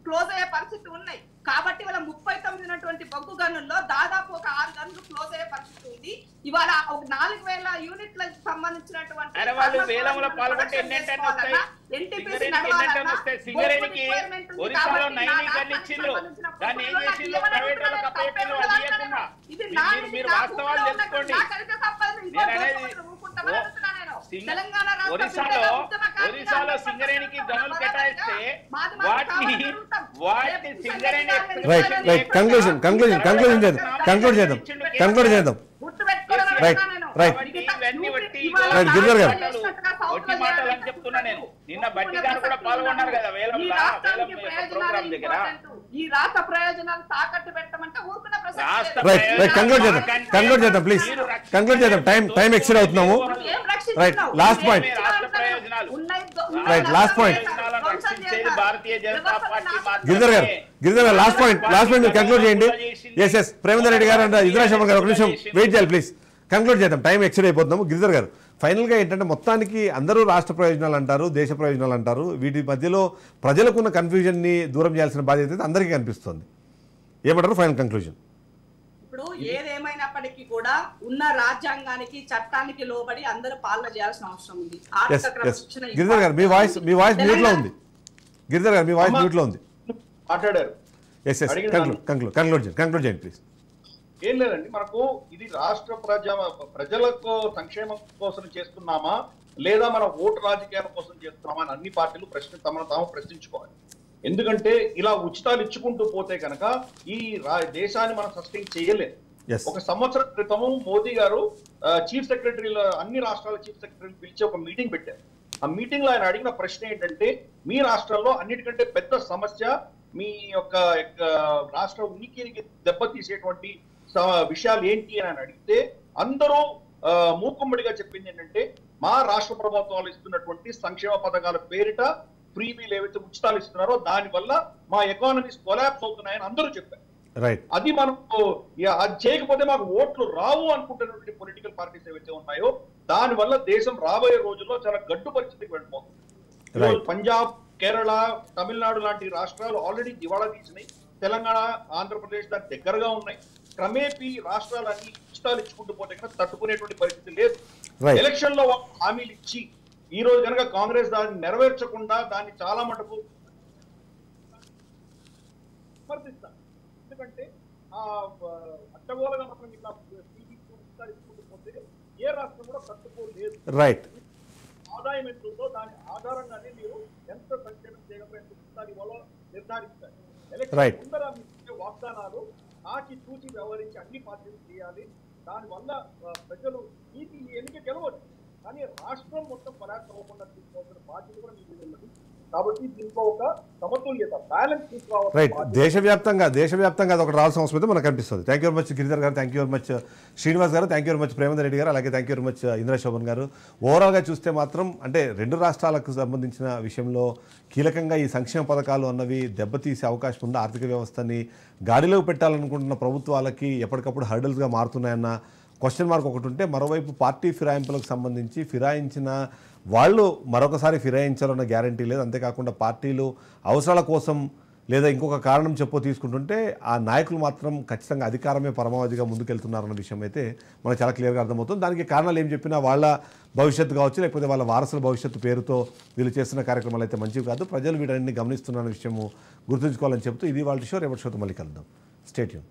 క్లోజ్ అయ్యే పరిస్థితి ఉన్నాయి. కాబట్టి ఇవాళ 39 బొగ్గు గనుల్లో దాదాపు ఒక 6 గనులు క్లోజ్ అయ్యే పరిస్థితి ఉంది. ఇవాళ ఒక 4000 యూనిట్లకు సంబంధించినటువంటి సింగరేణికి ఒరిస్సాలో 9 గన్లు ఇచ్చిండ్రు. దాన్ని ఏం చేసిండ్రు? ప్రైవేట్ వాళ్ళకి అప్పచెప్పిండ్రు. మీరు వాస్తవాలు తెలుసుకోండి. ఒరిస్సాలో సింగరేణికి గనులు కేటాయిస్తే వాటిని సింగరేణి కంక్లూజన్ చేద్దాం. గిరిధర్ గారు మాటలు అని చెప్తున్నా నేను. నిన్న బట్టి గారు కూడా పాల్గొన్నారు కదా వేలం ప్రోగ్రామ్ దగ్గర. ఈ రాష్ట్ర ప్రయోజనాలు తాకట్టు పెట్టమంటే ఊరుకున్న కంక్లూడ్ చేద్దాం ప్లీజ్. కంక్లూడ్ చేద్దాం. టైం ఎక్సీడ్ అవుతున్నాము. Last point. Bharatiya Janata Party Giridhar garu last point మీరు కంక్లూడ్ చేయండి. ఎస్ ప్రేమేందర్ రెడ్డి గారు అండ్ ఇంద్రశేఖర్ గారు ఒక నిమిషం వెయిట్ చేయాలి ప్లీజ్. కంక్లూడ్ చేద్దాం. టైం ఎక్సీడ్ అయిపోతున్నాము. గిరిధర్ గారు ఫైనల్గా ఏంటంటే మొత్తానికి అందరూ రాష్ట్ర ప్రయోజనాలు అంటారు, దేశ ప్రయోజనాలు అంటారు. వీటి మధ్యలో ప్రజలకున్న కన్ఫ్యూజన్ని దూరం చేయాల్సిన బాధ్యత అయితే అందరికీ కనిపిస్తుంది. ఏమంటారు ఫైనల్ కంక్లూజన్? ఇప్పుడు ఏదేమైనప్పటికీ కూడా ఉన్న రాజ్యాంగానికి చట్టానికి లోబడి అందరూ పాలన చేయాల్సిన అవసరం ఉంది. గిరిధర్ గారు మీ వాయిస్ మ్యూట్ లో ఉంది. గిరిధర్ గారు మీ వాయిస్ మ్యూట్ లో ఉంది. మాట్లాడారు. కంక్లూడ్ చేయండి ప్లీజ్. ఏం లేదండి, మనకు ఇది రాష్ట్ర ప్రజలకు సంక్షేమం కోసం చేస్తున్నామా లేదా మన ఓటు రాజకీయాల కోసం చేస్తున్నామా అని అన్ని పార్టీలు తమను తాము ప్రశ్నించుకోవాలి. ఎందుకంటే ఇలా ఉచితాలు ఇచ్చుకుంటూ పోతే కనుక ఈ దేశాన్ని మనం సస్టైన్ చేయలేదు. ఒక సంవత్సరం క్రితము మోదీ గారు చీఫ్ సెక్రటరీల అన్ని రాష్ట్రాల చీఫ్ సెక్రటరీలు పిలిచి ఒక మీటింగ్ పెట్టారు. ఆ మీటింగ్ లో ఆయన అడిగిన ప్రశ్న ఏంటంటే, మీ రాష్ట్రంలో అన్నిటికంటే పెద్ద సమస్య మీ యొక్క రాష్ట్ర ఉనికికి దెబ్బతీసేటువంటి విషయాలు ఏంటి అని ఆయన అడిగితే అందరూ మూకుమ్మడిగా చెప్పింది ఏంటంటే, మా రాష్ట్ర ప్రభుత్వాలు ఇస్తున్నటువంటి సంక్షేమ పథకాల పేరిట ఫ్రీబీలు ఏవైతే ఉచితాలు ఇస్తున్నారో దాని వల్ల మా ఎకానమీస్ కొలాప్స్ అవుతున్నాయని అందరూ చెప్పారు. అది మనం అది చేయకపోతే మాకు ఓట్లు రావు అనుకుంటున్నటువంటి పొలిటికల్ పార్టీస్ ఏవైతే ఉన్నాయో దాని వల్ల దేశం రాబోయే రోజుల్లో చాలా గడ్డు పరిస్థితికి వెళ్ళిపోతుంది. పంజాబ్, కేరళ, తమిళనాడు లాంటి రాష్ట్రాలు ఆల్రెడీ దివాళా తీసినాయి. తెలంగాణ, ఆంధ్రప్రదేశ్ దానికి దగ్గరగా ఉన్నాయి. క్రమేపీ రాష్ట్రాలన్నీ ఉచితాలు ఇచ్చుకుంటూ పోతే కనుక తట్టుకునేటువంటి పరిస్థితి లేదు. ఎలక్షన్ లో హామీలు ఇచ్చి ఈ రోజు కనుక కాంగ్రెస్ దాన్ని నెరవేర్చకుండా దాన్ని చాలా మటుకు సమర్థిస్తారు. ఎందుకంటే ఆ అడ్డగోలుగా మనం ఇట్లా విస్తరిస్తూ పోతే ఏ రాష్ట్రం కూడా తట్టుకోలేదు. రైట్. ఆదాయం ఎంత ఉందో దాని ఆధారంగానే మీరు ఎంత సంక్షేమం చేయగలరో ఎంత ఇస్తారు ఇవ్వాలో నిర్ధారిస్తారు. ఎలక్షన్ ముందర మీరు వాగ్దానాలు ఆచి చూచి వ్యవహరించి అన్ని పార్టీలు చేయాలి. దానివల్ల ప్రజలు నీతి ఎన్నిక గెలవచ్చు, కానీ రాష్ట్రం మొత్తం పరాక్రమం అవ్వకుండా తీసుకోవాల్సిన బాధ్యత కూడా మీకు ఉన్నది. కాబట్టి దీంట్లో ఒక సమతుల్యత, బ్యాలెన్స్ తీసుకోవాలి. రైట్. దేశవ్యాప్తంగా అది ఒకటి రావాల్సిన అవసరం అయితే మనకు కనిపిస్తుంది. Thank you very much Giridhar garu, thank you very much Srinivas garu, thank you very much Premender Reddy garu, అలాగే thank you very much Indrashobhan garu. ఓవరాల్గా చూస్తే మాత్రం అంటే రెండు రాష్ట్రాలకు సంబంధించిన విషయంలో కీలకంగా ఈ సంక్షేమ పథకాలు అన్నవి దెబ్బతీసే అవకాశం ఉంది. ఆర్థిక వ్యవస్థని గాడిలోకి పెట్టాలనుకుంటున్న ప్రభుత్వాలకి ఎప్పటికప్పుడు హర్డల్స్గా మారుతున్నాయన్న క్వశ్చన్ మార్క్ ఒకటి ఉంటే, మరోవైపు పార్టీ ఫిరాయింపులకు సంబంధించి ఫిరాయించిన వాళ్ళు మరొకసారి ఫిరాయించాలన్న గ్యారంటీ లేదు. అంతేకాకుండా పార్టీలు అవసరాల కోసం లేదా ఇంకొక కారణం చెప్పో తీసుకుంటుంటే ఆ నాయకులు మాత్రం ఖచ్చితంగా అధికారమే పరమావధిగా ముందుకెళ్తున్నారన్న విషయం అయితే మనకు చాలా క్లియర్గా అర్థమవుతుంది. దానికి కారణాలు ఏం చెప్పినా వాళ్ళ భవిష్యత్తు కావచ్చు, లేకపోతే వాళ్ళ వారసుల భవిష్యత్తు పేరుతో వీళ్ళు చేస్తున్న కార్యక్రమాలు అయితే మంచివి కాదు. ప్రజలు వీటన్ని గమనిస్తున్న విషయము గుర్తుంచుకోవాలని చెప్తూ ఇది వాళ్ళ షో. రేపటి షోతో మళ్ళీ కలుద్దాం. Stay tune.